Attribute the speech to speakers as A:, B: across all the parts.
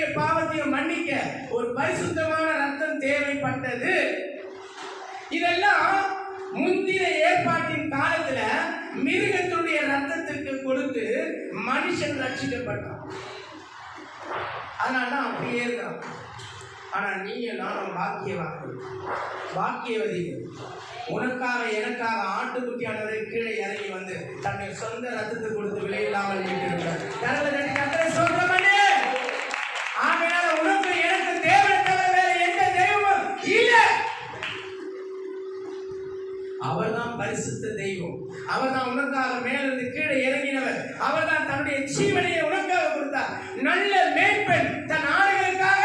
A: சகலருடைய பாவத்தையும் மன்னிக்க ஒரு பரிசுத்தமான ரத்தம் தேவைப்பட்டது. இதெல்லாம் முந்தின ஏற்பாட்டின் காலத்துல மிருகத்துடைய ரத்தத்திற்கு கொடுத்து மனுஷன் ரட்சிக்கப்பட்டான். அதனாலதான் அப்படியே இருக்கான். ஆனா நீங்க நானும் பாக்கியவதிகள். உனக்காக எனக்காக ஆட்டுக்குட்டியானவரை கீழே இறங்கி வந்து தன்னுடைய சொந்த ரத்தத்தை கொடுத்து விலையில்லாமல் மீட்டிருக்கிறார். ஆகையால உனக்கு எனக்கு தேவனை தவிர வேற எந்த தெய்வமும் இல்லை. அவர்தான் பரிசுத்த தெய்வம். அவர்தான் உனக்காக மேலிருந்து கீழே இறங்கினவர். அவர்தான் தன்னுடைய ஜீவனையை உனக்காக கொடுத்தார். நல்ல மேய்ப்பன் தன் ஆடுகளுக்காக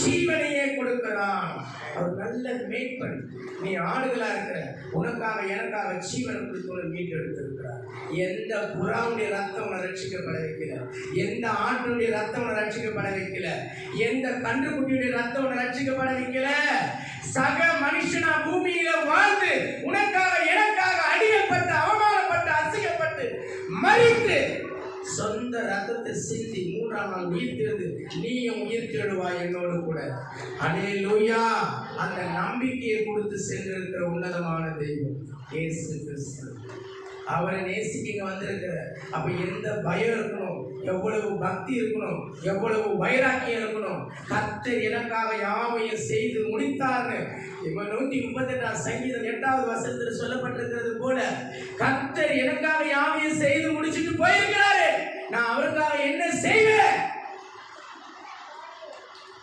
A: ஜீவனையே கொடுக்கிறான். அவர் நல்ல மேய்ப்பன். நீ ஆடுகளா இருக்கிற, உனக்காக எனக்காக ஜீவனை கொடுத்து மீட்டு எடுத்திருக்கிறார். எந்த புறாவுடைய ரத்தம் உன்னை ரட்சிக்கப்பட வைக்கல, எந்த ஆட்டுடைய ரத்தம் உன்னை ரட்சிக்கப்பட வைக்கல, எந்த கன்றுக்குட்டியுடைய ரத்தம் உன்னை ரட்சிக்கப்பட வைக்கல. சக மனுஷனா பூமியில வாழ்ந்து உனக்காக எனக்காக அடிக்கப்பட்டு அவமானப்பட்டு அசிங்கப்பட்டு மரித்து சொந்த ரத்தத்தை சிந்தி 3ஆம் நாள் உயிர்த்தெழுந்து நீயும் உயிர்த்தெழுவாய் என்னோடு கூட. அல்லேலூயா. அந்த நம்பிக்கையை கொடுத்து சென்றிருக்கிற உன்னதமான தெய்வம் இயேசு கிறிஸ்து. அவரை நேசிக்க வந்திருக்கிற. அப்ப எந்த பயம் இருக்கணும், எவ்வளவு பக்தி இருக்கணும், எவ்வளவு வைராக்கியம் இருக்கணும். கர்த்தர் எனக்காக யாவையும் செய்து முடித்தார்னு 138 சங்கீதம் 8வது வசனத்தில் சொல்லப்பட்டிருக்கிறது போல கர்த்தர் எனக்காக யாவையும் செய்து முடிச்சுட்டு போயிருக்கிறாரு. நான் அவருக்காக என்ன செய்வேன்?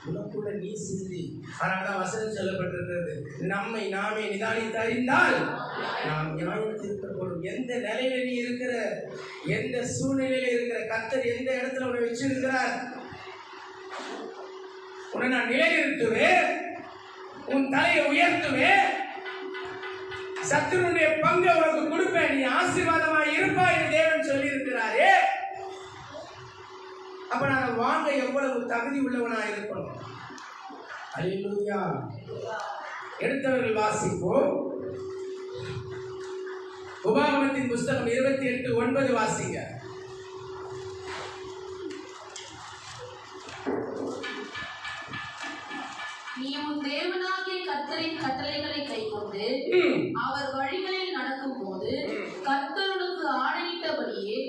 A: உனக்குள்ள நீ சிந்தி. அதனால்தான் வசனம் சொல்லப்பட்டிருக்கிறது, நம்மை நாமே நிதானித்து அறிந்தால் நாம் நியாயம் தீர்க்கப்படும். எந்த நிலையில நீ இருக்கிற, எந்த சூழ்நிலையில இருக்கிற, கர்த்தர் எந்த இடத்துல உன்னை வச்சிருக்கிறார். உன்னை நான் நிலைநிறுத்துவேன், உன் தலையை உயர்த்துவேன், சத்துருடைய பங்கை உனக்கு கொடுப்பேன், நீ ஆசீர்வாதமா இருப்பாய் என்று தேவன் சொல்லி இருக்கிறாரே. அப்ப நான் வாங்க எவ்வளவு தகுதி உள்ளவனா இருக்கணும். அல்லேலூயா. எடுத்தவர்கள் வாசிப்போம். உபாகமத்தின் புஸ்தகம் 28:9 வாசிங்க.
B: நீ உன் தேவனாகிய கர்த்தரின் கட்டளைகளை கைக்கொண்டு அவர் வழிகளில் நடக்கும் போது கர்த்தர் உனக்கு ஆணையிட்டபடியே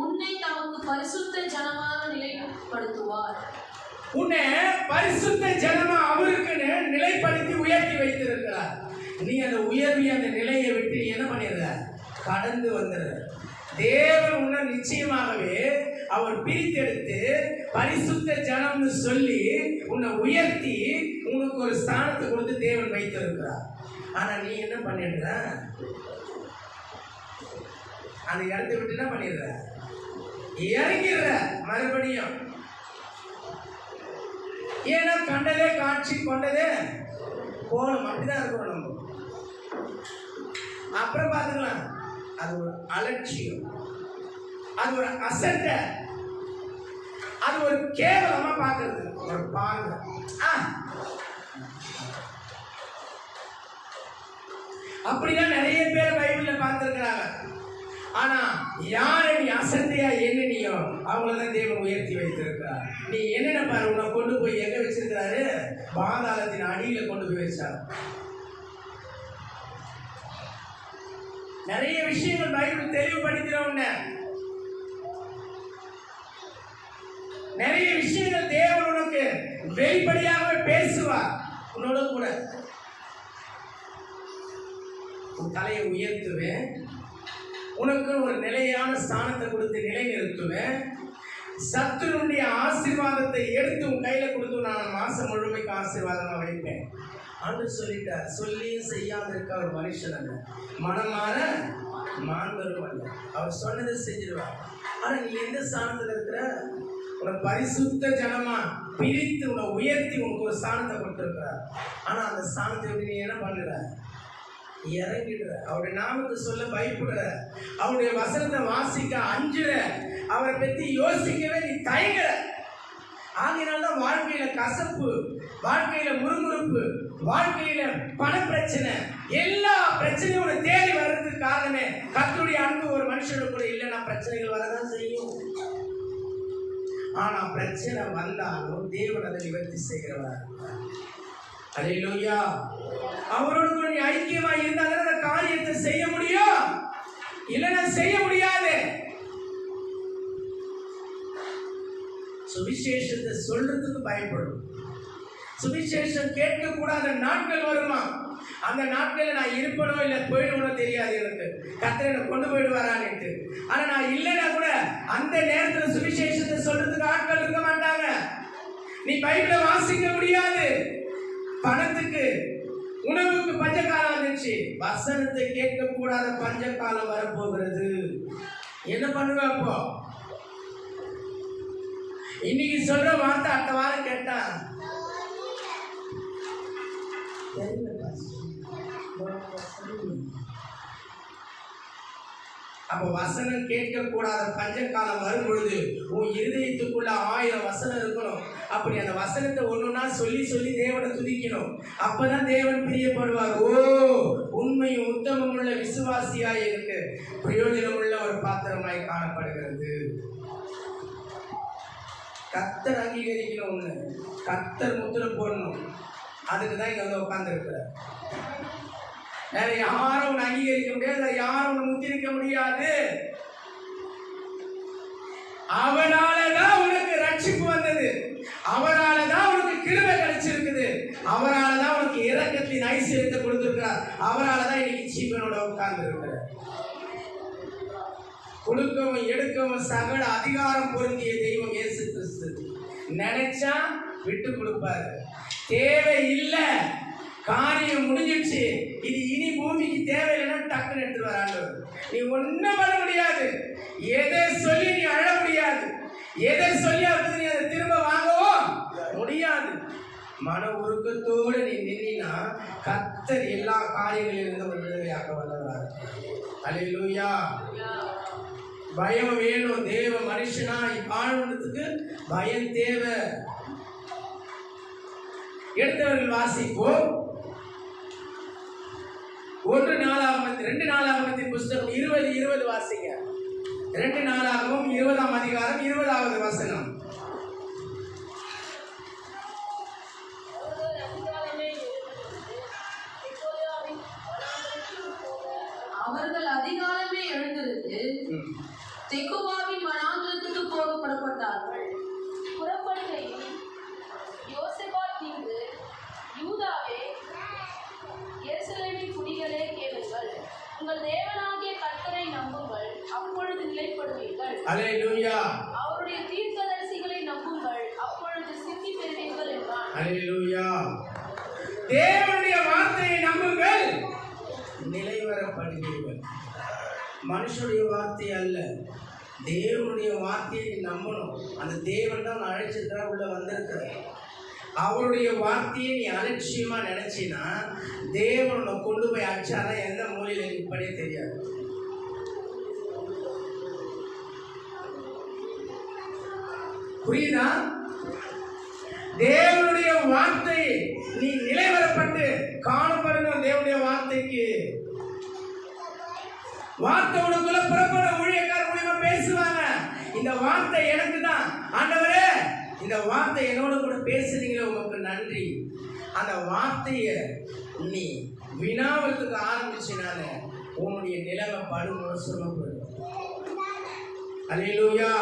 B: உன்னை தமக்கு பரிசுத்த ஜனமாக நிலைப்படுத்துவார்.
A: உன்னை பரிசுத்த ஜனமா அவருக்கு நிலைப்படுத்தி உயர்த்தி வைத்திருக்கிறார். நீ அந்த உயர்வி அந்த நிலையை விட்டு என்ன பண்ணிடுற? கடந்து வந்துடுற. தேவன் உன்னை நிச்சயமாகவே அவர் பிரித்தெடுத்து பரிசுத்த ஜனம்னு சொல்லி உன்னை உயர்த்தி உனக்கு ஒரு ஸ்தானத்தை கொடுத்து தேவன் வைத்திருக்கிறார். ஆனா நீ என்ன பண்ணிடுற? அந்த இடத்தை விட்டு என்ன பண்ணிடுற? இறங்கிடுற மறுபடியும். ஏன்னா கண்டதே காட்சி கொண்டதே போகணும். அப்படிதான் இருக்கணும் நம்ம. அப்புறம் பார்த்துக்கலாம். அது ஒரு அலட்சியம், அது ஒரு அசட்டை, அது ஒரு கேவலமா பார்க்கறது, ஒரு பார்வை. அப்படிதான் நிறைய பேர் பைபிள்ல பார்த்திருக்கிறாங்க. ஆனா யாரை நீ அசட்டையா எண்ணினியோ அவங்களதான் தேவன் உயர்த்தி வைத்திருக்கிறார். நீ என்னென்ன பாரு, உன்னை கொண்டு போய் எங்க வச்சிருக்கிறாரு? பாதாளத்தின் அடியில கொண்டு போய் வச்சார். நிறைய விஷயங்கள் பைபிள் தெளிவுபடுத்துறோம். நிறைய விஷயங்கள் தேவன் உனக்கு வெளிப்படையாகவே பேசுவார். உன்னோட கூட உன் தலையை உயர்த்துவேன், உனக்கு ஒரு நிலையான ஸ்தானத்தை கொடுத்து நிலை நிறுத்துவேன், சத்துருடைய ஆசீர்வாதத்தை எடுத்து உன் கையில கொடுத்து நான் மாசம் முழுமைக்கு ஆசீர்வாதமா வைப்பேன் என்று சொல்லிட்டார். சொல்லியும் செய்யாத இருக்க அவர் மனுஷன் அல்ல, மனமாற மாண்பரும் அல்ல. அவர் சொன்னதை செஞ்சிருவார். ஆனா நீ எந்த ஸ்தானத்துல இருக்கிற? உன்னை பரிசுத்த ஜனமா பிரித்து உன்னை உயர்த்தி உனக்கு ஒரு ஸ்தானத்தை கொடுத்திருக்கிறார். ஆனா அந்த ஸ்தானத்தை விட்டு நீ என்ன பண்ணுற? இறங்கிடுற. அவருடைய நாமத்தை சொல்ல பயப்படுற, அவருடைய வசனத்தை வாசிக்க அஞ்சுற, அவரை பற்றி யோசிக்கவே நீ தயங்குற. ஆகினால்தான் வாழ்க்கையில கசப்பு, வாழ்க்கையில முறுமுறுப்பு, வாழ்க்கையில பண பிரச்சனை, எல்லா பிரச்சனையும் உன்னை தேடி வர்றதுக்கு காரணமே கர்த்தருடைய அன்பு ஒரு மனுஷனுக்கு கூட இல்லைன்னா பிரச்சனைகள் வரதான் செய்யும். ஆனா பிரச்சனை வந்தாலும் தேவன் அதை நிவர்த்தி செய்கிறவர். அல்லேலூயா. அவரோடு கூட நீ ஐக்கியமா இருந்தால் அந்த காரியத்தை செய்ய முடியும், இல்லைன்னா செய்ய முடியாது. சுவிசேஷத்தை சொல்றதுக்கு பயப்படும். சுவிசேஷம் கேட்க கூடாத நாட்கள் வருமா? அந்த நாட்களில் நான் இருப்பனோ இல்லை போயிடுவனோ தெரியாது எனக்கு, கர்த்தர் என்னை கொண்டு போயிடுவாரான்ட்டு. ஆனா நான் இல்லைன்னா கூட அந்த நேரத்தில் சுவிசேஷத்தை சொல்றதுக்கு ஆட்கள் இருக்க மாட்டாங்க. நீ பைபிளை வாசிக்க முடியாது. பணத்துக்கு உணவுக்கு பஞ்சகாலம் வந்துச்சு, வசனத்தை கேட்க கூடாத பஞ்சகாலம் வரப்போகிறது. என்ன பண்ணுவ அப்போ? இன்னைக்கு சொல்ற வார்த்தை அடுத்த வாரம் கேட்டா அப்ப வசனம் கேட்க கூடாத பஞ்சகாலம் வரும் பொழுது உன் இருதயத்துக்குள்ள 1000 வசனம் இருக்கணும். அப்படி அந்த வசனத்தை ஒண்ணுன்னா சொல்லி சொல்லி தேவனை துதிக்கணும். அப்பதான் தேவன் பிரியப்படுவார். ஓ, உண்மையும் உத்தமம் உள்ள விசுவாசியாய் இருக்கு, பிரயோஜனம் உள்ள ஒரு பாத்திரமாய் காணப்படுகிறது. கர்த்தர் அங்கீகரிக்கணும், ஒண்ணு கர்த்தர் முத்திரை போடணும். அதுக்குதான் இங்க வந்து உட்கார்ந்து இருக்கிறார். வேற யாரும் உன்னை அங்கீகரிக்க முடியாது, யாரும் உன்னை முத்திரிக்க முடியாது. அவனாலதான் உனக்கு ரட்சிப்பு வந்தது, அவராலதான் உனக்கு கிருபை கிடைச்சிருக்குது, அவராலதான் உனக்கு இரக்கத்தின் ஐஸ்வரியத்தை கொடுத்திருக்கிறார், அவராலதான் இன்னைக்கு ஜீவனோட உட்கார்ந்து இருக்கிறார். கொடுக்கவும் எடுக்கவும் சகல அதிகாரம் பொருந்திய தெய்வம் இயேசு கிறிஸ்து. நினைச்சா விட்டு கொடுப்பாரு, தேவை இல்லை, காரியம் முடிஞ்சிடுச்சு, இது இனி பூமிக்கு தேவையில்லைன்னா டக்குன்னு எடுத்துட்டு வராங்க. நீ ஒன்னும் பண்ண முடியாது. எதை சொல்லி நீ அழ முடியாது, எதை சொல்லி நீ அதை திரும்ப வாங்கவும் முடியாது. மன உருக்கத்தோடு நீ நின்னா கர்த்தர் எல்லா காரியங்களிலிருந்து விடுதலையாக்க வல்லவராக. அல்லேலூயா. பயம் வேணும். தேவ மனுஷனா வாழ்வதற்கு பயம் தேவை. எடுத்தவர்கள் வாசிப்போம். 2 நாளாகமத்தின் புஸ்தகம் 20:20 வாசிங்க. 2 நாளாகமும் 20ஆம் அதிகாரம் 20வது வசனம்.
B: அவர்கள் அதிகாலமே எழுந்திருந்து தெக்கோவாவின் வனாந்திரத்துக்கு போக புறப்பட்டார்கள்.
C: புறப்படுகையில் யோசேபாத் தீங்கு, யூதாவே, எருசலேமின் குடிகளே கேளுங்கள், உங்கள் தேவனாகிய கர்த்தரை நம்புங்கள், அப்பொழுது நிலைப்படுவீர்கள்.
A: அல்லேலூயா.
C: அவருடைய தீர்க்கதரிசிகளை நம்புங்கள், அப்பொழுது சித்தி பெறுவீர்கள் என்றான்.
A: அல்லேலூயா. தேவனுடைய வார்த்தையை நம்புங்கள், நிலைவரப்படுவீர்கள். மனுஷனுடைய வார்த்தை அல்ல, தேவனுடைய வார்த்தையை நீ நம்பணும். அந்த தேவன் தான் அழைச்சிருக்கிற உள்ள வந்திருக்கிற. அவருடைய வார்த்தையை நீ அலட்சியமா நினைச்சினா தேவனை கொண்டு போய் அடிச்சாதான் எந்த மூலையில நிற்பதே தெரியாது. புரியுதா? தேவனுடைய வார்த்தை நீ நிலைவரப்பட்டு காணப்படணும். தேவனுடைய வார்த்தைக்கு வார்த்தை உனக்குள்ள புறப்பட ஊழியக்கார மூலியமா பேசுவாங்க. இந்த வார்த்தை எனக்கு தான் ஆண்டவரே, இந்த வார்த்தை என்னோட கூட பேசுறீங்களே உங்களுக்கு நன்றி. அந்த வார்த்தையை நீ வினாவத்துக்கு ஆரம்பிச்சினால உன்னுடைய நிலைமை படுமோசமா போயிடும். அல்லேலூயா.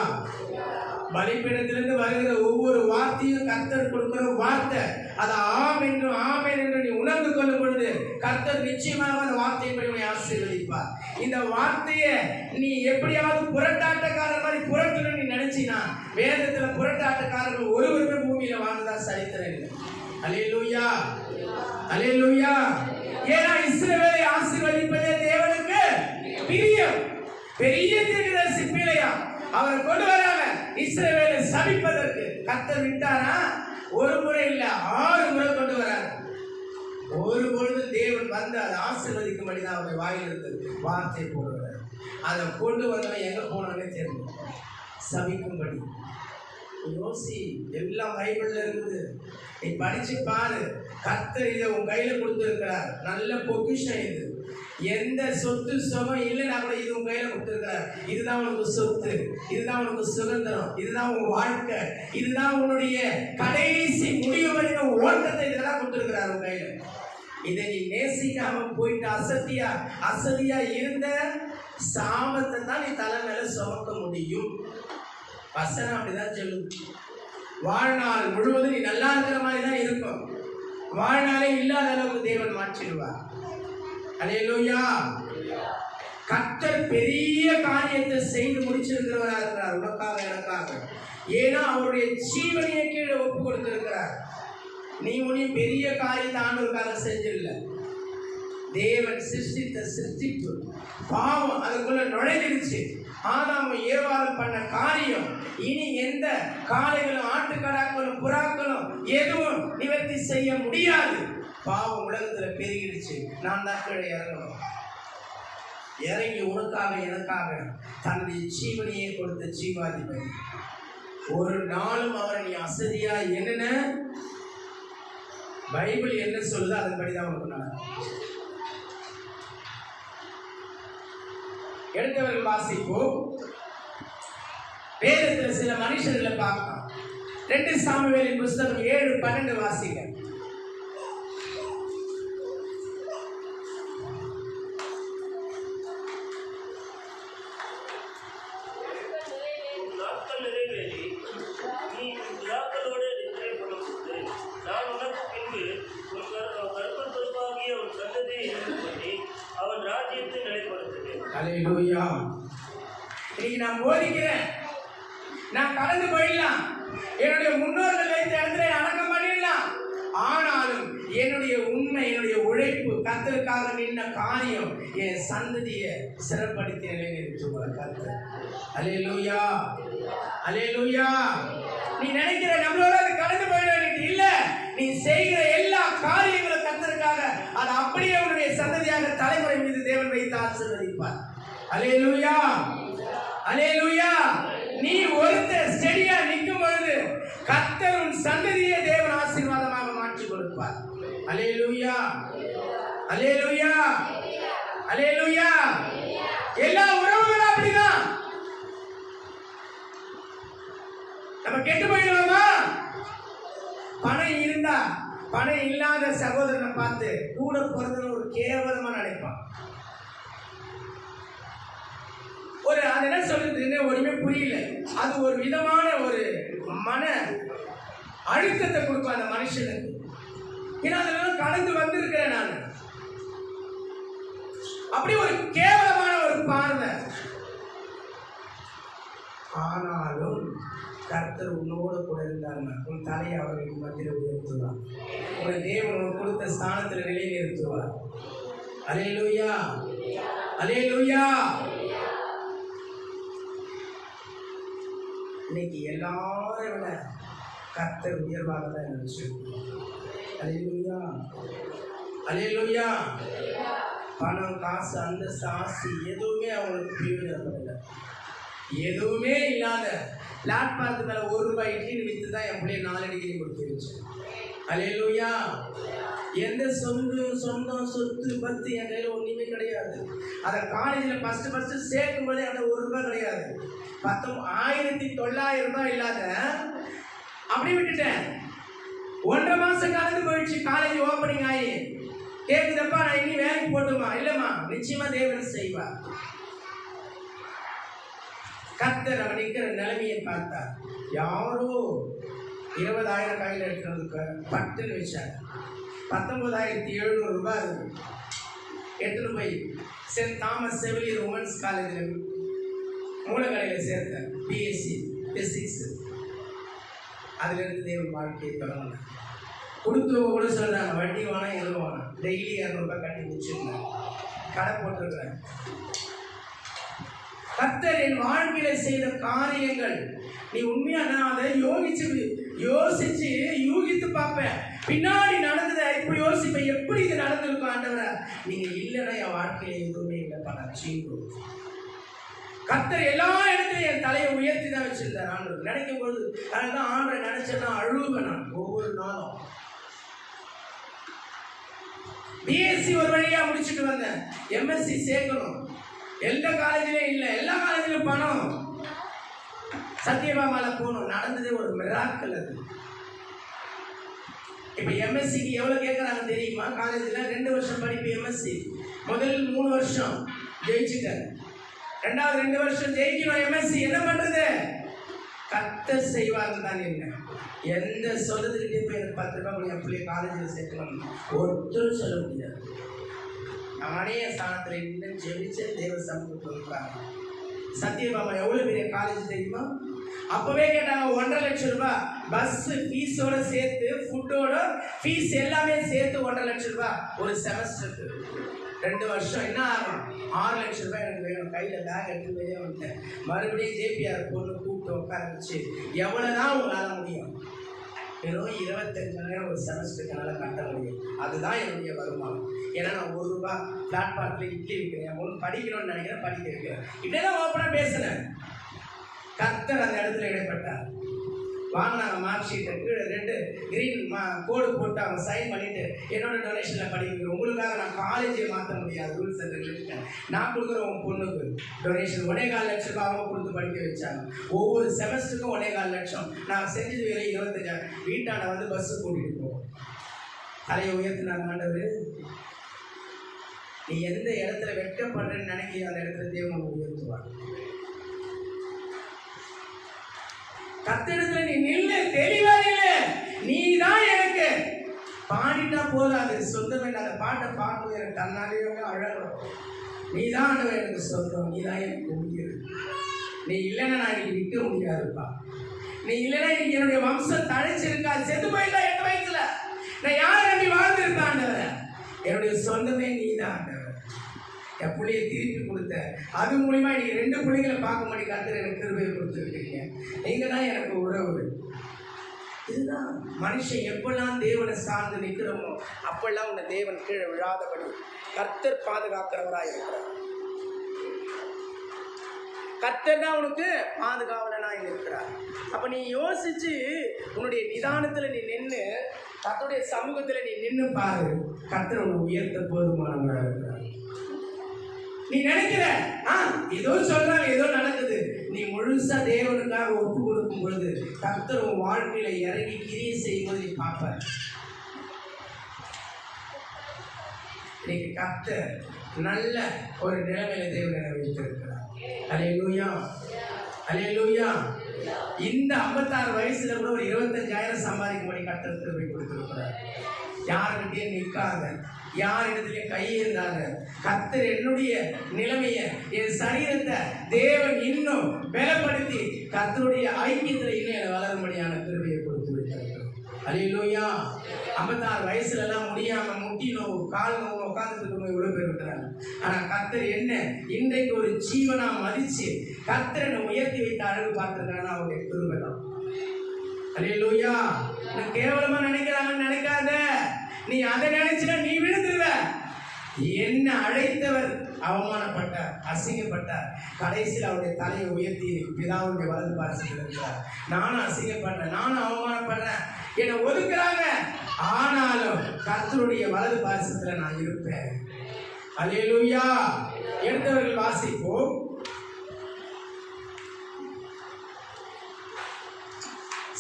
A: பலிபீடத்திலிருந்து வருகிற ஒவ்வொரு வார்த்தையும் கர்த்தர் கொடுக்கிற வார்த்தை. அதை ஆம் என்று நீ உணர்ந்து கொள்ளும் பொழுது கர்த்தர் நிச்சயமாக அந்த வார்த்தையின்படி உன்னை ஆசீர்வதிப்பார். இந்த வார்த்தையை நீ எப்படியாவது புரட்டாட்டக்காரர் மாதிரி புரட்டணும் நீ நினைச்சினா வேதத்துல புரட்டாட்டக்காரர்கள் ஒருவருமே பூமியில வாழ்ந்ததா சரித்திரம் இல்லை. அல்லேலூயா. அல்லேலூயா. ஏன்னா இஸ்ரவேலை ஆசீர்வதிப்பதே தேவனுக்கு பிரியம். பெரிய தீர்க்கதரிசி பிள்ளையா அவரை கொண்டு வராங்க இஸ்ரவேலை சபிப்பதற்கு. கர்த்தர் விட்டாரா? ஒரு முறை இல்ல 6 முறை கொண்டு வராங்க. ஒரு பொழுது தேவன் வந்து அதை ஆசீர்வதிக்கும்படிதான் அவருடைய வாயிலிருந்து வார்த்தை போடுவார். அதை கொண்டு வந்தவன் எங்க போனானே தெரியும், சபிக்கும்படி. யோசி, எல்லாம் பைபிள்ல இருக்குது, நீ படிச்சு பாரு. கர்த்தர் இதை உன் கையில கொடுத்திருக்கிறார். நல்ல பொக்கிஷம் இது. எந்த சொத்து சுகம் இல்லைன்னா கூட இது உங்க கையில கொடுத்துருக்கிறார். இதுதான் உனக்கு சொத்து, இதுதான் உனக்கு சுதந்திரம், இதுதான் உங்க வாழ்க்கை, இதுதான் உன்னுடைய கடைசி முடிவு வரைக்கும் ஓட்டத்தை இதெல்லாம் கொடுத்துருக்கிறார் உங்க கையில. இதை நீ நேசிக்காம போயிட்டு அசதியா இருந்த சாபத்தை தான் நீ தலை மேல சுமக்க முடியும். வசனம் அப்படிதான் சொல்லுது. வாழ்நாள் முழுவதும் நீ நல்லா இருக்கிற மாதிரி தான் இருக்கும். வாழ்நாளே இல்லாத அளவுக்கு தேவன் மாற்றிடுவார். அல்லேலூயா. கர்த்தர் பெரிய காரியத்தை செய்து முடிச்சிருக்கிறவரா இருக்கிறார் உனக்காக எனக்காக. ஏன்னா அவருடைய ஜீவனையை கீழே ஒப்பு கொடுத்திருக்கிறார். நீ உன்னையும் பெரிய காரியத்தை ஆண்டவருக்காக செஞ்சிடல. தேவன் சிருஷ்டித்த சிருஷ்டிப்பு பாவம் அதுக்குள்ள நுழைஞ்சிருச்சு. ஆதாம் ஏவாளும் பண்ண காரியம் இனி எந்த காளைகளும் ஆட்டுக்கடாக்களும் புறாக்களும் எதுவும் நிவர்த்தி செய்ய முடியாது. பாவம் உலகத்துல பெருகிடுச்சு. நான் தான் கீழே இறங்கணும். இறங்கி உனக்காக எனக்காக தன்னுடைய ஜீவனையே கொடுத்த ஜீவாதிபதி. ஒரு நாளும் அவரை நீ அசதியா என்ன பைபிள் என்ன சொல்லுது அதன்படிதான் உனக்கு நடக்கும். எடுத்தவர்கள் வாசிப்போம். வேதத்தில் சில மனுஷர்களை பார்க்கலாம். 2 சாமுவேலின் புஸ்தகம் 7:12 வாசிக்க. அல்லேலூயா. இன்னைக்கு நான் போதிக்கிறேன், நான் கடந்து போயிடலாம், என்னுடைய முன்னோர்கள் வைத்த இடத்துல அடக்கம் பண்ணிடலாம். ஆனாலும் என்னுடைய உண்மை, என்னுடைய உழைப்பு, கர்த்தருக்காக நின்ன காரியம் என் சந்ததியை சிறப்படுத்தி நிலைநிறுத்துவார் கர்த்தர். அல்லேலூயா, அல்லேலூயா. நீ நினைக்கிற நம்மளோட அது கடந்து போயிட இல்ல. நீ செய்கிற எல்லா காரியங்களும் கர்த்தருக்காக அது அப்படியே உன்னுடைய சந்ததியாக தலைமுறை மீது தேவன் வைத்து ஆசீர்வதிப்பார். அல்லேலூயா, அல்லேலூயா. நீ ஒருத்தர் செடியா நிற்கும் பொழுது கர்த்தர் உன் சந்ததியை தேவன் ஆசீர்வாதமாக மாற்றி கொடுப்பார். அல்லேலூயா, அல்லேலூயா, அல்லேலூயா. எல்லா உறவுகளும் அப்படிதான். நம்ம கெட்டு போயிடுவோமா? பணம் இருந்தா பணம் இல்லாத சகோதரனை பார்த்து கூட பிறந்தவன் ஒரு கேவலமா நினைப்பான். ஒரு அது என்ன சொல்றது ஒண்ணுமே புரியல. அது ஒரு விதமான ஒரு மன அழுத்தத்தை கொடுக்கும் அந்த மனுஷனுக்கு. ஏன்னா அதெல்லாம் கடந்து வந்திருக்கிறேன் நான். அப்படி ஒரு கேவலமான ஒரு பார்வை. ஆனாலும் கர்த்தர் உன்னோடு கூட இருந்தாருன்னா உன் தலையை அவர்களுக்கு மத்தியில் உயர்த்துவார். உன் தேவன் கொடுத்த ஸ்தானத்தில் நிலைநிறுத்துவார். அல்லேலூயா, அல்லேலூயா. இன்னைக்கு எல்லாரும் விட கர்த்தர் உயர்வாக தான் இருந்துச்சு. அல்லேலூயா, அல்லேலூயா. பணம், காசு, அந்தஸ்து, ஆசி எதுவுமே அவங்களுக்கு பிரயோஜனப்படல. எதுவுமே இல்லாத பிளாட்பார்த்து மேல ₹1 இட்லி வித்து தான் என் பிள்ளைய 4 டிகிரி கொடுத்துருச்சு. அல்லேலூயா. எந்த சொந்தம் சொத்து பத்து என் கையில ஒண்ணுமே கிடையாது. அதை காலேஜில் ஃபர்ஸ்ட் சேர்க்கும் போதே அந்த ₹1 கிடையாது. 1900 இல்லாத அப்படி விட்டுட்டேன். 1.5 மாசம் கலந்து போயிடுச்சு. காலேஜ் ஓப்பனிங் ஆகி கேட்குதப்பா நான் இனி வேலைக்கு போட்டுமா? இல்லைம்மா, நிச்சயமா தேவன் செய்வார். கர்த்தர் அவன் நிற்கிற நிலைமையை பார்த்தார். யாரோ 20,000 கையில் எடுக்கிறதுக்கு பட்டுன்னு வச்சாங்க. ₹19,700 எடுத்துன்னு போய் சென்ட் தாமஸ் செவிலியர் உமன்ஸ் காலேஜில் மூலக்கடையில் சேர்த்தேன். BSc physics. அதுலேருந்து தேவன் வாழ்க்கையை தொடங்கினேன். கொடுத்தவங்க கூட சொல்கிறாங்க வட்டி வேணாம் எதுவும் வேணாம், டெய்லி ₹200 கட்டி முடிச்சுருந்தேன். கடை போட்டிருக்கிறேன். கர்த்தர் என் வாழ்க்கையில செய்த காரியங்கள் நீ உண்மையா நான் அதை யோசிச்சு யூகித்து பார்ப்பேன். பின்னாடி நடந்ததை இப்ப யோசிப்பேன், எப்படி இது நடந்திருக்கும் ஆண்டவரா? நீங்க இல்லைன்னா என் வாழ்க்கையில எதுவுமே இல்லைப்பா. நான் செய்வோம். கர்த்தர் எல்லா இடத்துலையும் என் தலையை உயர்த்தி தான் வச்சிருந்தார் ஆண்டவர். நினைக்கும் பொழுது அதனால்தான் ஆண்டரை நினைச்சேன்னா அழுவேன் நான் ஒவ்வொரு நாளும். பிஎஸ்சி ஒரு வழியா முடிச்சுட்டு வந்தேன். எம்எஸ்சி சேர்க்கணும். எந்த காலேஜ்லயும் இல்லை, எல்லா காலேஜ்லயும் பணம். சத்தியபாமால போகணும். நடந்ததே ஒரு மிராக்கிள் அது. இப்ப எம்எஸ்சிக்கு எவ்வளவு கேட்கறாங்க தெரியுமா? காலேஜ்ல 2 வருஷம் படிப்பு எம்எஸ்சி. முதல் 3 வருஷம் ஜெயிச்சுட்டேன். 2வது 2 வருஷம் ஜெயிக்கணும் எம்எஸ்சி. என்ன பண்றது? கர்த்தர் செய்வாங்க தான். என்ன எந்த சொல்றதுக்கிட்டே போய் எனக்கு 10 ரூபாய் என் பிள்ளைய காலேஜில் சேர்க்கணும் ஒருத்தரும் சொல்ல முடியாது. நானே ஸ்தானத்துல இன்னும் ஜெபிச்ச தேவ சமூகத்தில் இருக்கிறாங்க. சத்தியபாமா எவ்வளவு பெரிய காலேஜ் தெரியுமா? அப்பவே கேட்டாங்க 1.5 லட்சம் ரூபாய் பஸ் ஃபீஸோட சேர்த்து, ஃபுட்டோட ஃபீஸ் எல்லாமே சேர்த்து 1.5 லட்சம் ரூபாய் ஒரு செமஸ்டருக்கு. 2 வருஷம் என்ன ஆகும்? 6 லட்சம் ரூபாய் எனக்கு வேணும். கையில் பேக் எடுத்து வெளியே வந்துட்டேன். மறுபடியும் ஜேபிஆர் பொண்ணு கூப்பிட்டு உட்கார வச்சு எவ்வளோதான் உங்களால் முடியும்? வெறும் 25,000 ஒரு செமஸ்டருக்கு என்னால் கட்ட முடியும். அதுதான் என்னுடைய வருமானம். ஏன்னா நான் 1 ரூபாய் பிளாட்பார்ட்டில் இட்லி விற்கிறேன். ஒன்று படிக்கணும்னு நினைக்கிறேன், படிக்க வைக்கிறேன். இப்படிதான் ஓப்பனாக பேசினேன். கர்த்தர் அந்த இடத்துல இடைப்பட்டார். வாங்கினாங்க மார்க் ஷீட்டை, கீழே 2 கிரீன் கோடு போட்டு அவங்க சைன் பண்ணிட்டு என்னோட டொனேஷனில் படிக்கிறேன். உங்களுக்காக நான் காலேஜை மாற்ற முடியாது, ரூல்ஸ் அண்ட் ரெகுலேஷன். நான் கொடுக்குற உங்கள் பொண்ணுக்கு டொனேஷன் 1.25 லட்சம் ரூபாய் அவங்க கொடுத்து படிக்க வச்சாங்க. ஒவ்வொரு செமஸ்டருக்கும் 1.25 லட்சம். நான் செஞ்சது வேலை 25,000. வீட்டாண்ட வந்து பஸ்ஸு கூட்டிகிட்டு போவோம். தலையை உயர்த்தினாங்க. ஆண்டவர், நீ எந்த இடத்துல வெட்கப்படுறேன்னு நினைக்கிற அந்த இடத்துல தேவன் உயர்த்துவார். கத்திடத்துல நீ நில்லு, தெளிவா நில்லு. நீ தான் எனக்கு பாடிட்டா போதாது, சொந்தமே. அந்த பாட்டை பாடும்போது எனக்கு தன்னாலேயே அழகும். நீ தான் ஆண்டவர் எனக்கு சொந்தம், நீ தான் எனக்கு உயிர். நீ இல்லைன்னா நான் இன்னைக்கு நிற்க முடியாதுப்பா. நீ இல்லைன்னா இன்னைக்கு என்னுடைய வம்சம் தழைச்சிருக்கா. செத்து போயிட்டா 8 வயசுல நான் யாரை நம்பி வாழ்ந்துருப்பேன் ஆண்டவர்? என்னுடைய சொந்தமே நீ தான் ஆண்டவர். என் பிள்ளையை திருப்பி கொடுத்த, அது மூலியமா நீங்க 2 பிள்ளைங்களை பார்க்க மாட்டேங்க. கர்த்தர் எனக்கு கிருபையை கொடுத்துருக்கீங்க. நீங்க தான் எனக்கு உறவு. இதுதான் மனுஷன் எப்பெல்லாம் தேவனை சார்ந்து நிற்கிறோமோ அப்பெல்லாம் உன்னை தேவன் கீழே விழாதபடி கர்த்தர் பாதுகாக்கிறவராக இருக்கிறார். கர்த்தர் தான் உனக்கு பாதுகாவலனாய் இருக்கிறார். அப்ப நீ யோசிச்சு உன்னுடைய நிதானத்துல நீ நின்று கர்த்தருடைய சமூகத்துல நீ நின்று பாரு. கர்த்தர் உன்னை உயர்த்த போதுமானவராக இருக்கிறார். நீ நினைக்கிற ஏதோ சொல்றாங்க, ஏதோ நடக்குது. நீ முழுசா தேவனுக்காக ஒப்பு கொடுக்கும் பொழுது கர்த்தர் உன் வாழ்க்கையில இறங்கி கிரியை செய்யும் போது நீ பார்ப்பார். இன்னைக்கு கர்த்தர் நல்ல ஒரு நிலைமையில தேவனை வைத்திருக்கிறார். அல்லேலூயா, அல்லேலூயா. இந்த 56 வயசுல கூட ஒரு 25,000 சம்பாதிக்கும்படி கர்த்தர் கிருபை கொடுத்திருக்கிறார். யாருக்கிட்டே நிற்காத, யாரிடத்திலே கையேந்தாத. கர்த்தர் என்னுடைய நிலைமையை, என் சரீரத்தை தேவன் இன்னும் பலப்படுத்தி கர்த்தருடைய ஐக்கியத்தில் இன்னும் வளரும்படியான கிருபையை கொடுத்து விட்டார்கள். அல்லேலூயா. 56 வயசுல எல்லாம் முடியாம முட்டி நோவு, கால் நோவு, உட்கார்ந்துட்டு இருக்கவங்க இவ்வளவு பேர் இருக்கிறாங்க. ஆனா கர்த்தர் என்ன இன்றைக்கு ஒரு ஜீவனா மதிச்சு கர்த்தர் என்னை உயர்த்தி வைத்த அழகு பார்த்திருக்காங்கன்னா அவருடைய கிருபை தான். அல்லேலூயா. கேவலமா நினைக்கிறாங்கன்னு நினைக்காத. நீ அதை நினைச்சுனா நீ விழுந்துருவ. என்ன அழைத்தவர் அவமானப்பட்டார், அசிங்கப்பட்டார். கடைசியில் அவருடைய தலையை உயர்த்தி பிதாவுடைய வலது பாரசத்தில் இருக்கிறார். நானும் அசிங்கப்படுறேன், நானும் அவமானப்படுறேன், என்னை ஒதுக்குறாங்க. ஆனாலும் கர்த்தருடைய வலது பாரசத்துல நான் இருப்பேன். அல்லேலூயா. எடுத்தவர்கள் வாசிப்போம்.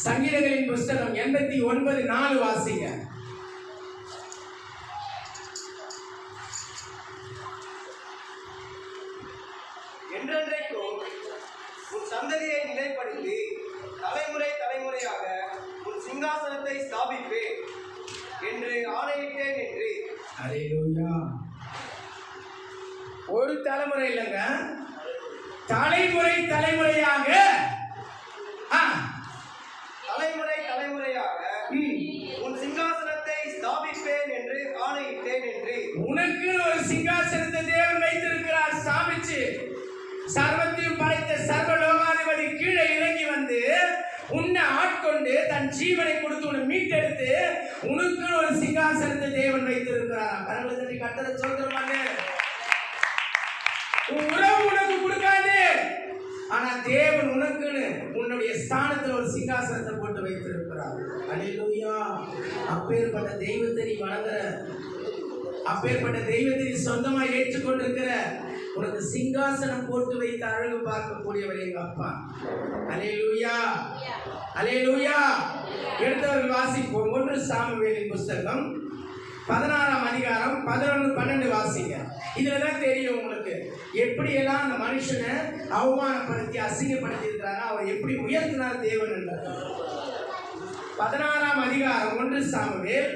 A: சங்கீதங்களின் புஸ்தகம் 89:4 வாசிங்க.
D: என்றென்றைக்கும் உன் சந்ததியை நிலைப்படுத்தி தலைமுறை தலைமுறையாக உன் சிங்காசனத்தை ஸ்தாபிப்பேன் என்று ஆணையிட்டேன் என்று.
A: அல்லேலூயா. ஒரு தலைமுறை இல்லைங்க, தலைமுறை தலைமுறையாக,
D: தலைமுறை தலைமுறையாக உன் சிங்காசனத்தை ஸ்தாபிப்பேன் என்று ஆணையிட்டேன் என்று.
A: உனக்கு ஒரு சிங்காசனத்தை தேவன் வைத்திருக்கிறார். ஸ்தாபிச்சு சர்வத்தையும் படைத்த சர்வலோகாதிபதி கீழே இறங்கி வந்து உன்னை ஆட்கொண்டு தன் ஜீவனை கொடுத்து உன்னை மீட்டெடுத்து உனக்கு ஒரு சிங்காசனத்தை தேவன் வைத்திருக்கிறார். கடவுளை தட்டி கர்த்தரை சொல்றமாங்க. உறவு உனக்கு கொடுக்காது, ஆனா தேவன் உனக்குன்னு உன்னுடைய ஸ்தானத்தில் ஒரு சிங்காசனத்தை போட்டு வைத்திருக்கிறார். அல்லேலூயா. அப்பேற்பட்ட தெய்வத்தை நீ வணங்குற. அப்பேற்பட்ட தெய்வத்தை சொந்தமா ஏற்றுக்கொண்டிருக்கிற உனக்கு சிங்காசனம் போட்டு வைத்து அழகு பார்க்கக்கூடியவர் எங்க அப்பா. அல்லேலூயா, அல்லேலூயா. எடுத்தவர்கள் வாசிப்போம். 1 சாமுவேலின் புஸ்தகம் 16ஆம் அதிகாரம் 11, 12 வாசிங்க. இதுலதான் தெரியும் உங்களுக்கு எப்படியெல்லாம் அந்த மனுஷனை அவமானப்படுத்தி அசிங்கப்படுத்தி இருக்கிறாங்க, அவர் எப்படி உயர்த்தினார் தேவன் என்றார். 16ஆம் அதிகாரம் 1 சாமுவேல்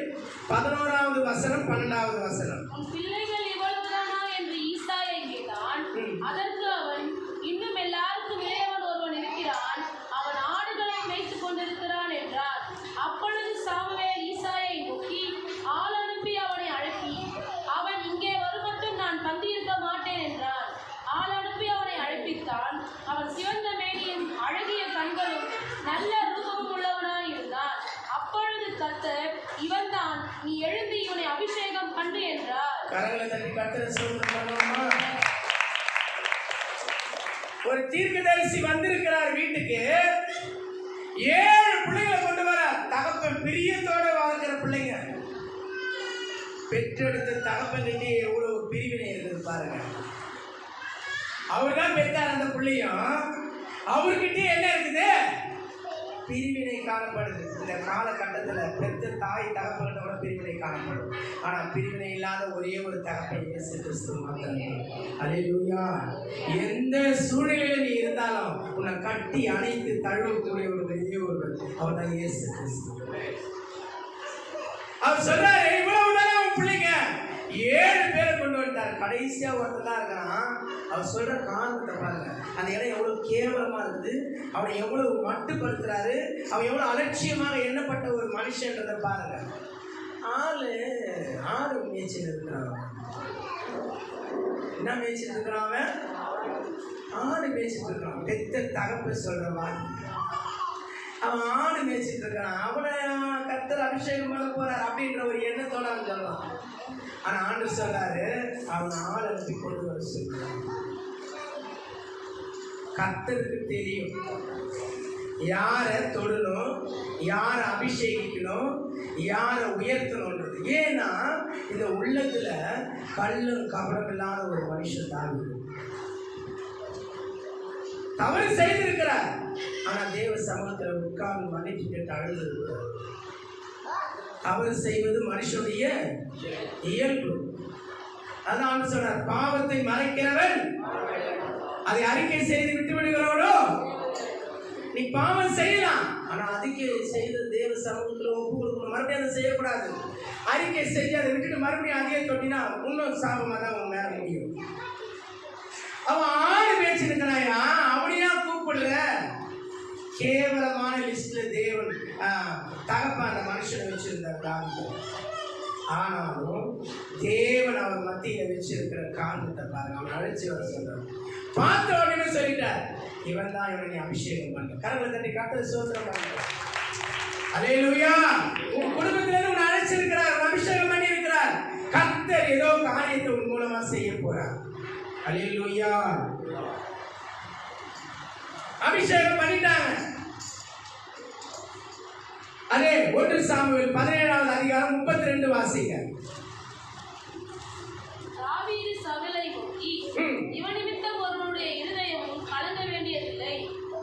A: 11வது வசனம் 12வது வசனம்.
C: உன் பிள்ளைகள் இவ்வளவுதானா என்று ஈசாயை கேட்டான். அதற்கு அவன், இன்னும் எல்லாருக்கும் இளையவன் ஒருவன் இருக்கிறான், அவன் ஆடுகளை மேய்த்துக் கொண்டிருக்கிறான் என்றார். அப்பொழுது சாமுவேல் ஈசாயை நோக்கி ஆள் அனுப்பி அவனை அழைப்பி, அவன் இங்கே வருமட்டும் நான் பந்தியிருக்க மாட்டேன் என்றான். ஆள் அனுப்பி அவனை அழைப்பித்தான். அவன் சிவந்த மேனியும் அழகிய கண்களும் நல்ல ரூபமும் உள்ளவனாய் இருந்தான். அப்பொழுது கர்த்தர், இவன் தான், நீ எழுந்து இவனை அபிஷேகம் பண்ணு என்றார்.
A: கரங்களை தட்டி கர்த்தரை சொல்லுமா. ஒரு தீர்க்கதரிசி வந்திருக்கிறார் வீட்டுக்கு. 7 பிள்ளைகளை கொண்டு வர. தகப்பன் பிரியத்தோட வாழ்க்கிற பிள்ளைங்க. பெற்றெடுத்த தகப்பன் கிட்டே எவ்வளவு பிரிவினை இருக்குது பாருங்க. அவர் தான் பெற்றார் அந்த பிள்ளையும். அவர்கிட்ட என்ன இருக்குது? பிரிவினை காணப்படுது. இந்த காலகட்டத்தில் பெற்ற தாய் தகப்பனோட பிரிவினை காணப்படும். ஆனா பிரிவினை இல்லாத ஒரே ஒரு தகப்பன் இயேசு கிறிஸ்து மாத்திரமே. அல்லேலூயா. எந்த சூழ்நிலையில நீ இருந்தாலும் உன்னை கட்டி அணைத்து தழுவக்கூடிய ஒரு பெரிய ஒரு அவர் தான் இயேசு கிறிஸ்து. அவர் சொல்றாரு, இவ்வளவுதானே உன் பிள்ளைங்க. 7 பேரை கொண்டு வந்துட்டார். கடைசியா ஒருத்தர் தான் இருக்கிறான். அவர் சொல்ற காரணத்தை பாருங்க. அந்த இடம் எவ்வளவு கேவலமா இருக்குது, அவனை எவ்வளவு மட்டுப்படுத்துறாரு, அவன் எவ்வளவு அலட்சியமாக எண்ணப்பட்ட ஒரு மனுஷன்றதை பாருங்க. ஆடு மேய்ச்சிட்டு இருக்கிறான். என்ன மேய்ச்சிட்டு இருக்கிறான்? அவன் ஆடு மேய்ச்சிட்டு இருக்கான். பெத்த தகப்ப சொல்ற மாதிரி அவன் ஆடு மேய்ச்சிட்டு இருக்கான். அவனை கர்த்தர் அபிஷேகம் பண்ண போறார் அப்படின்ற ஒரு எண்ணத்தோட அவன் சொல்றான். ஆனா ஆண்டு சொல்றாரு, அவன் ஆள் அனுப்பி கொண்டு வர சொல்றான். கர்த்தருக்கு தெரியும் யாரை தொடணும், யாரை அபிஷேகிக்கணும், யாரை உயர்த்தணும்ன்றது. ஏன்னா இந்த உள்ளத்துல கள்ளும் கபடம் இல்லாத ஒரு மனுஷன் தான் தவறு செய்திருக்கிறார். ஆனா தேவ சமூகத்தில் உட்கார்ந்து மன்னிப்பு கேட்டு அழுது இருக்கிறார். தவறு செய்வது மனுஷனுடைய இயல்பு. அதான் சொல்றார், பாவத்தை மறைக்கிறவன் அதை அறிக்கை செய்து விட்டு விடுகிறவனோ. நீ பாவம் செய்யலாம், ஆனா அறிக்கை செய்து தேவ சமூகத்தில் ஒப்பு கொடுக்கணும். மறுபடியும் அதை செய்யக்கூடாது. அறிக்கை செஞ்சு அதை விட்டுட்டு மறுபடியும் அதே தொட்டினா இன்னும் சாபமா தான் அவன் மேல முடியும். அவன் ஆடு பேச்சிருக்கிறாயா, அப்படியா கூப்பிடுற? கேவலமான லிஸ்ட்ல தேவன் தகப்ப அந்த மனுஷனை வச்சிருந்தார். ஆனாலும் தேவன் அவர் மத்தியில வச்சிருக்கிற காரணத்தை பாருங்க. அவன் அழைச்சி வர சொல்றான். பார்த்த உடனே சொல்லிட்டார், இவன் தான் இவனை அபிஷேகம் பண்ண. கரங்களை தட்டி கர்த்தரை ஸ்தோத்திரம் பண்ணுங்க. அல்லேலூயா. உன் குடும்பத்தில உன்னை அழைச்சிருக்கிறார், அபிஷேகம் பண்ணி இருக்கிறார். கர்த்தர் ஏதோ காரியத்தை உன் மூலமா செய்ய போறார். அல்லேலூயா. அபிஷேகம் பண்ணிட்டாங்க. அதே 1 சாமுவேல் 17வது அதிகாரம் 32 வாசிங்க.
C: தாவீது சவுலை நோக்கி, இவன் நிமித்தம் ஒருவனுடைய இருதயமும் கலங்க வேண்டியதில்லை.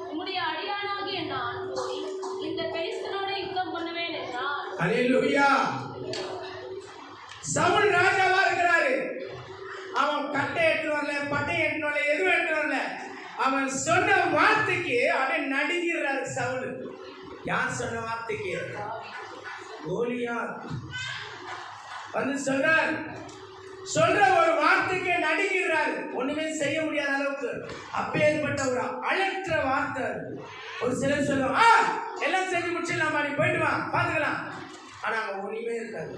C: உம்முடைய அடியானாகிய நான் போய் இந்த பெலிஸ்தனோட யுத்தம் பண்ணுவேன் என்றான்.
A: அல்லேலூயா. சவுல் ராஜாவா இருக்கிறாரு. அவன் கட்டை எட்டு வரல, பட்டை எட்டு வரல, எதுவும் எட்டு வரல. அவன் சொன்ன வார்த்தைக்கு அவன் நடுங்கிறாரு சவுல். யார் சொன்ன வார்த்தைக்கு? கோலியாத் வந்து சொல்றார். சொல்ற ஒரு வார்த்தைக்கு நடுங்கிறாரு. ஒண்ணுமே செய்ய முடியாத அளவுக்கு அப்பேற்பட்ட ஒரு அழற்ற வார்த்தை. ஒரு சிலர் சொல்லுவாங்க, எல்லாம் செஞ்சு முடிச்சிடலாம், நீ போயிட்டு வா, பாத்துக்கலாம். ஆனா அங்க ஒண்ணுமே இருக்காது.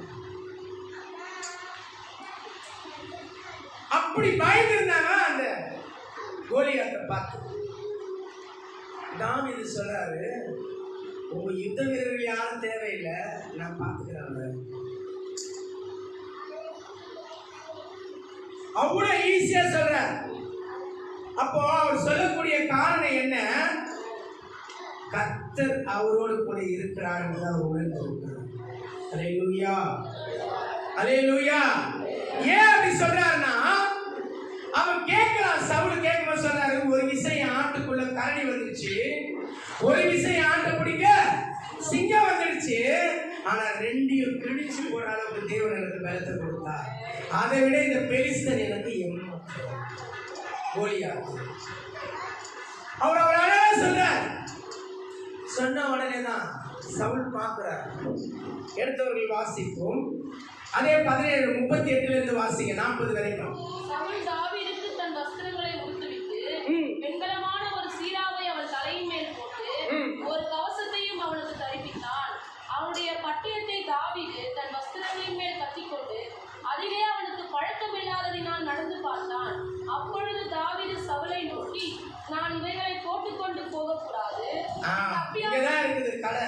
A: அப்படி பயந்து இருந்தாங்க அந்த கோலியாத்தை பார்த்து. தாவீது சொல்றாரு, உங்க யுத்த வீரர்கள் யாரும் தேவையில்லை, நான் பார்த்துக்கிறாங்க. அவ்வளவு ஈஸியா சொல்ற. அப்போ அவர் சொல்லக்கூடிய காரணம் என்ன? கர்த்தர் அவரோடு கூட இருக்கிறார் என்று உணர்ந்து இருக்கிறார். அல்லேலூயா, அல்லேலூயா. ஏன் அப்படி சொல்றாருன்னா, அவன் கேட்கிறான். சவுல் கேட்கும்போது சொல்றாரு, ஒரு விசை ஆட்டுக்குள்ள கரடி வந்துருச்சு, ஒரு விசை ஆட்டை பிடிக்க சிங்கம் வந்துடுச்சு, ஆனா ரெண்டையும் கிழிச்சு போற அளவுக்கு தேவன் எனக்கு பலத்தை கொடுத்தார். அதை விட இந்த பெலிஸ்தன் எனக்கு கோலியாத். அவர் அழகா சொல்றார். சொன்ன உடனே தான் சவுல் பார்க்கிறார். எடுத்தவர்கள் வாசிப்போம். அதே 17:38 வாசிங்க 40 வரைக்கும்.
C: சவுல் தாவீதுக்கு தன் வஸ்திரங்களை உடுத்துவித்து வெண்கலமான ஒரு சீராவை அவன் தலையின் மேல் போட்டு ஒரு கவசத்தையும் அவனுக்கு தரிப்பித்தான். அவனுடைய பட்டயத்தை தாவீது தன் வஸ்திரங்களின் மேல் கட்டிக்கொண்டு அதிலே அவனுக்கு பழக்கமில்லாததினால் நடந்து பார்த்தான். அப்பொழுது தாவீது சவுலை நோக்கி, நான் இவைகளை போட்டுக்கொண்டு போகக்கூடாது.
A: இங்கதான் இருக்குது கடை.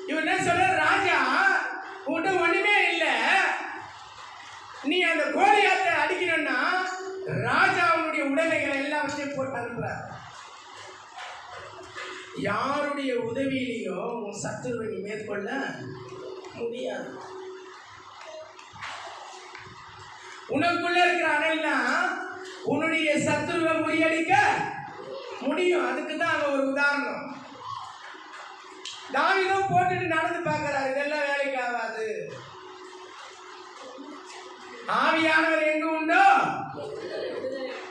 A: இவன் என்ன சொல்ற, ராஜா உன்கிட்ட ஒண்ணுமே இல்ல, நீ அந்த கோலியாத்தை அடிக்கணும்னா ராஜாவுடைய உடைமைகளை எல்லாவற்றையும் போட்டு அனுப்புறார். யாருடைய உதவியிலையும் உன் சத்துருவை நீ மேற்கொள்ள முடியாது. உனக்குள்ள இருக்கிற அனல்னா உன்னுடைய சத்துருவை முறியடிக்க முடியும். அதுக்கு தான் அங்க ஒரு உதாரணம். தாவீதும் போட்டுட்டு நடந்து பார்க்கிறார். இதெல்லாம் வேலைக்கு ஆகாது. ஆவியானவர் எங்க உண்டோ,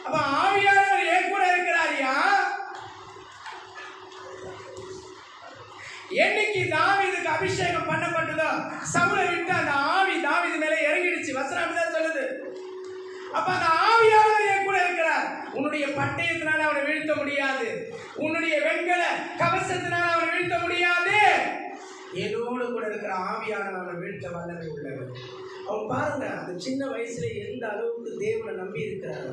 A: அப்ப ஆவியானவர் என் கூட இருக்கிறாரியா? என்னைக்கு தாவீதுக்கு அபிஷேகம் பண்ணப்பட்டதோ சவுலை விட்டு அந்த ஆவி தாவீது மேல இறங்கிடுச்சு. வசனம் தான் சொல்லுது. அப்ப அந்த ஆவியானவர் என் கூட இருக்கிறார். உன்னுடைய பட்டயத்தினால அவனை வீழ்த்த முடியாது, உன்னுடைய வெண்கல கவசத்தினால அவனை வீழ்த்த முடியாது. என்னோடு கூட இருக்கிற ஆவியானவர் அவனை வீழ்த்த வல்லமை உள்ளவர். அவன் பாருங்க, அந்த சின்ன வயசுல எந்த அளவுக்கு தேவனை நம்பி இருக்கிறார்,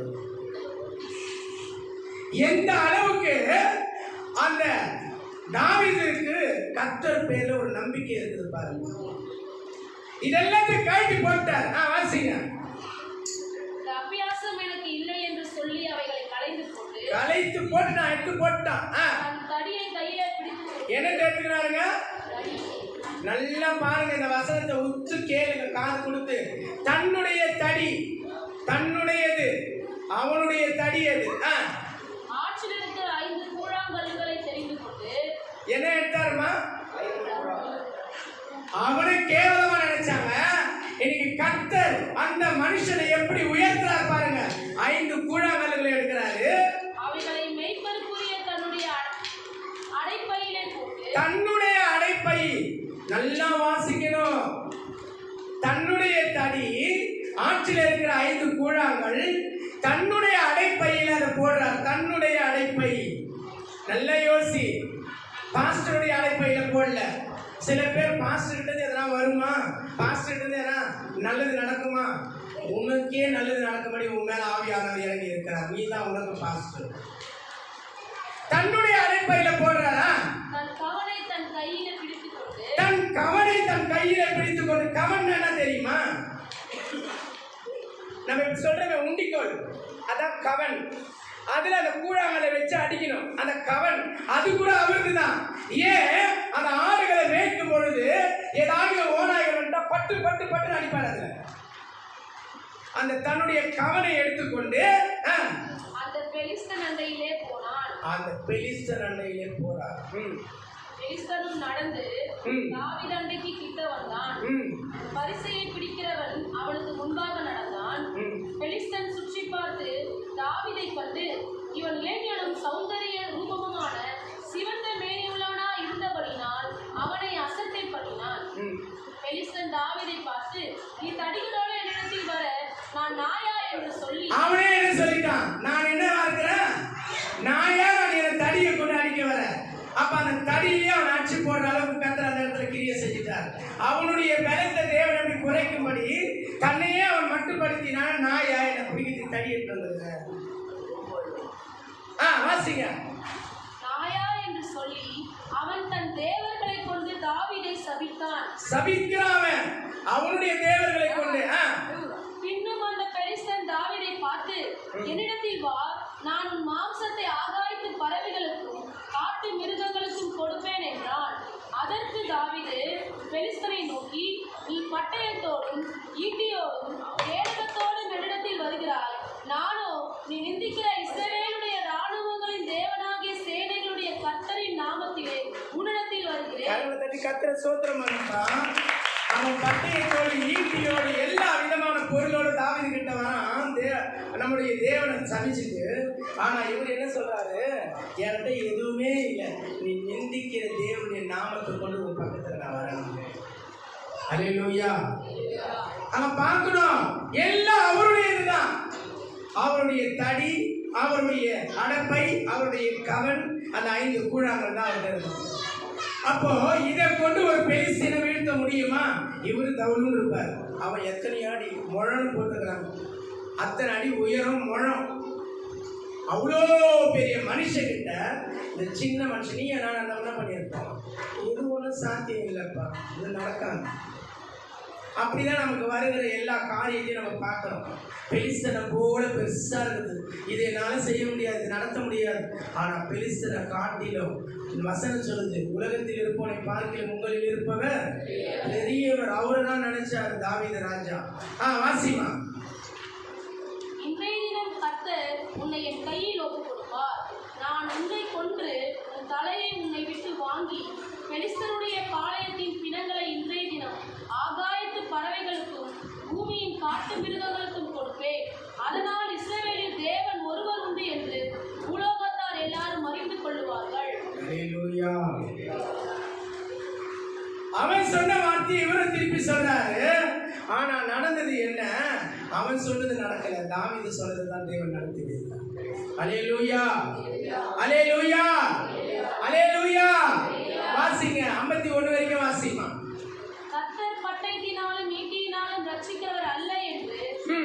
A: எந்த அளவுக்கு அந்த தாவீதுக்கு கர்த்தர் பேர்ல ஒரு நம்பிக்கை இருக்குது பாருங்க. இதெல்லாத்தையும் கழட்டி போட்டார். வாசிங்க.
C: அபியாசம் எனக்கு இல்லை என்று சொல்லி அவைகளை களைத்து
A: போட்டு நான் எடுத்து போட்டான்.
C: தடியை கையில பிடித்து
A: என்ன எடுத்துக்கிறாருங்க? நல்லா பாருங்க, இந்த வசனத்தை உத்து கேளுங்க, காது கொடுத்து. தன்னுடைய தடி தன்னுடையது, அவனுடைய தடி அது.
C: ஆற்றில் இருக்கிற 5 கூழாங்கற்களை தெரிந்து கொண்டு
A: என்ன எடுத்தாருமா? அவனை கேவலமா நினைச்சாங்க. இன்னைக்கு கர்த்தர் அந்த மனுஷனை எப்படி உயர்த்துறார் பாருங்க. 5 கூழாங்கற்களை எடுக்கிறாரு.
C: அவைகளை மேய்ப்பதற்குரிய தன்னுடைய அடைப்பையிலே போட்டு,
A: தன்னுடைய அடைப்பை நல்லா வாசிக்கணும். தன்னுடைய தடி, ஆற்றில் இருக்கிற 5 கூழாங்கல், தன்னுடைய அடைப்பையில் அதை போடுறார். தன்னுடைய அடைப்பை நல்லா யோசி. பாஸ்டருடைய அடைப்பையில போடல. சில பேர் பாஸ்டர் கிட்ட எதனா வருமா, பாஸ்டர் கிட்ட எதனா நல்லது நடக்குமா, உனக்கே நல்லது நடக்கும்படி உன் மேல ஆவியானவர் இறங்கி இருக்கிறார். நீ தான் உனக்கு பாஸ்டர். தன்னுடைய அடைப்பையில போடுறாரா?
C: தன் கவனை தன் கையில பிடித்துக் கொண்டு,
A: தன் கவனை தன் கையில பிடித்துக் கொண்டு. கவன் என்ன தெரியுமா? நம்ம இப்ப சொல்ற உண்டிக்கோள், அதான் கவன். அதுல அந்த கூழாங்கலை வச்சு அடிக்கணும். அந்த கவன் அது கூட அவருக்கு தான். ஏன்? அந்த ஆடுகளை மேய்க்கும் பொழுது ஏதாவது ஓநாய்கள் வந்தா பட்டு பட்டு பட்டு அடிப்பார். அதுல அந்த தன்னுடைய கவனை எடுத்துக்கொண்டு
C: அந்த பெலிஸ்தன் அண்டையிலே போனான்.
A: அந்த பெலிஸ்தன் அண்டையிலே போறார்.
C: பெலிஸ்தனும் நடந்து தாவீது அண்டைக்கு கிட்ட வந்தான். பரிசையை பிடிக்கிறவன் அவனுக்கு முன்பாக நடந்தான். பெலிஸ்தன் சுற்றி பார்த்து தாவீதை கண்டு, இவன் இளைஞனும் சௌந்தரிய ரூபமுமான சிவந்த மேனியுள்ளவனா இருந்தபடினால் அவனை அசட்டை பண்ணினான். பெலிஸ்தன் தாவீதை பார்த்து, நீ தடிகளோடு என்னிடத்தில் வர நான் நாயா என்று சொல்லி,
A: அவனே என்ன சொல்லிட்டான்? நான் என்னவா இருக்கிறேன்? நாயா? நான் என் தடியை கொண்டு அடிக்க வர. அப்ப அந்த தடியிலே அவன் அடிச்சு போடுற அளவுக்கு கர்த்தர் அந்த இடத்துல கிரியை செஞ்சுட்டார். அவனுடைய பலத்தை தேவன் அப்படி குறைக்கும்படி தன்னையே அவன் மட்டுப்படுத்தினான். நாயா என்ன பிடிக்கிறது தடி எடுத்து வந்தது. வாசிங்க.
C: நாயா என்று சொல்லி அவன் தன் தேவர்களை கொண்டு தாவீதை சபித்தான்.
A: சபிக்கிறான் அவனுடைய தேவர்களை கொண்டு.
C: பின்னும் அந்த பெலிஸ்தன் தாவீதை பார்த்து, என்னிடத்தில் வா, நான் உன் மாம்சத்தை ஆகாயத்து பறவைகளுக்கும் காட்டு மிருகங்களுக்கும் கொடுப்பேன் என்றான். அதற்கு தாவீது பெலிஸ்தனை நோக்கி, நீ பட்டயத்தோடும் ஈட்டியோடும்
A: சோத்திரம் பண்ணான். அவன் பட்டயத்தோடு ஈட்டியோடு எல்லா விதமான பொருளோடு தாவீது கிட்ட வரான். நம்முடைய தேவனை சபிச்சுட்டு. ஆனா இவர் என்ன சொல்றாரு, என்கிட்ட எதுவுமே இல்லை, நீ நிந்திக்கிற தேவனுடைய நாமத்தை கொண்டு உன் பக்கத்துல நான் வரணும். அல்லேலூயா. அவன் பார்க்கணும், எல்லாம் அவருடையதுதான். அவருடைய தடி, அவருடைய அடப்பை, அவருடைய கவன், அந்த 5 கூழாங்கல் தான் அவர்கிட்ட இருக்கும். அப்போ இதை கொண்டு ஒரு பெலிஸ்தீனை வீழ்த்த முடியுமா? இவரு தவளும் இருப்பார். அவன் எத்தனை அடி முழம் போட்டுக்கிறாங்க, அத்தனை அடி உயரம் முழம். அவ்வளோ பெரிய மனுஷகிட்ட இந்த சின்ன மனுஷன் நீ நான் என்ன பண்ணியிருப்போம்? இது ஒன்றும் சாத்தியம் இல்லைப்பா, இது நடக்காது. அப்படிதான் நமக்கு வருகிற எல்லா காரியத்தையும் நம்ம பார்க்கிறோம். பெலிஸ்தனை போல பெருசா இருக்குது, இதை என்னால செய்ய முடியாது, நடத்த முடியாது. ஆனா பெலிஸ்தனை காட்டிலும் வசனம் சொல்லுது, உலகத்தில் இருப்பவனை பார்க்கிலும் உங்களில் இருப்பவர் பெரியவர். அவரு தான் நினைச்சாரு தாவீது ராஜா. வாசிமா.
C: இன்றைய தினம் கர்த்தர் உன்னை என் கையில் ஒப்புக் கொடுப்பார். நான் உன்னை கொன்று உன் தலையை உன்னை விட்டு வாங்கி பெலிஸ்தருடைய பாளையத்தின் பிணங்களை இன்றைய தினம் ஆகாயத்து பறவைகளுக்கும் பூமியின் காட்டு மிருகங்களுக்கும் கொடுப்பேன். அதனால் இஸ்ரவேலில் தேவன் ஒருவர் உண்டு என்று உலோகத்தார் எல்லாரும் அறிந்து கொள்ளுவார்கள்.
A: அவன் சொன்ன வார்த்தையை இவரும் திருப்பி சொல்றாரு. ஆனா நடந்தது என்ன? அவன் சொன்னது நடக்கல, தாவீது சொன்னதுதான் தேவன் நடத்தி வைத்தார். அல்லேலூயா, அல்லேலூயா, அல்லேலூயா. வாசிங்க 51 வரைக்கும் வாசிமா.
C: கர்த்தர் பட்டயத்தினாலும் ஈட்டியினாலும் ரட்சிக்கிறவர் அல்ல என்று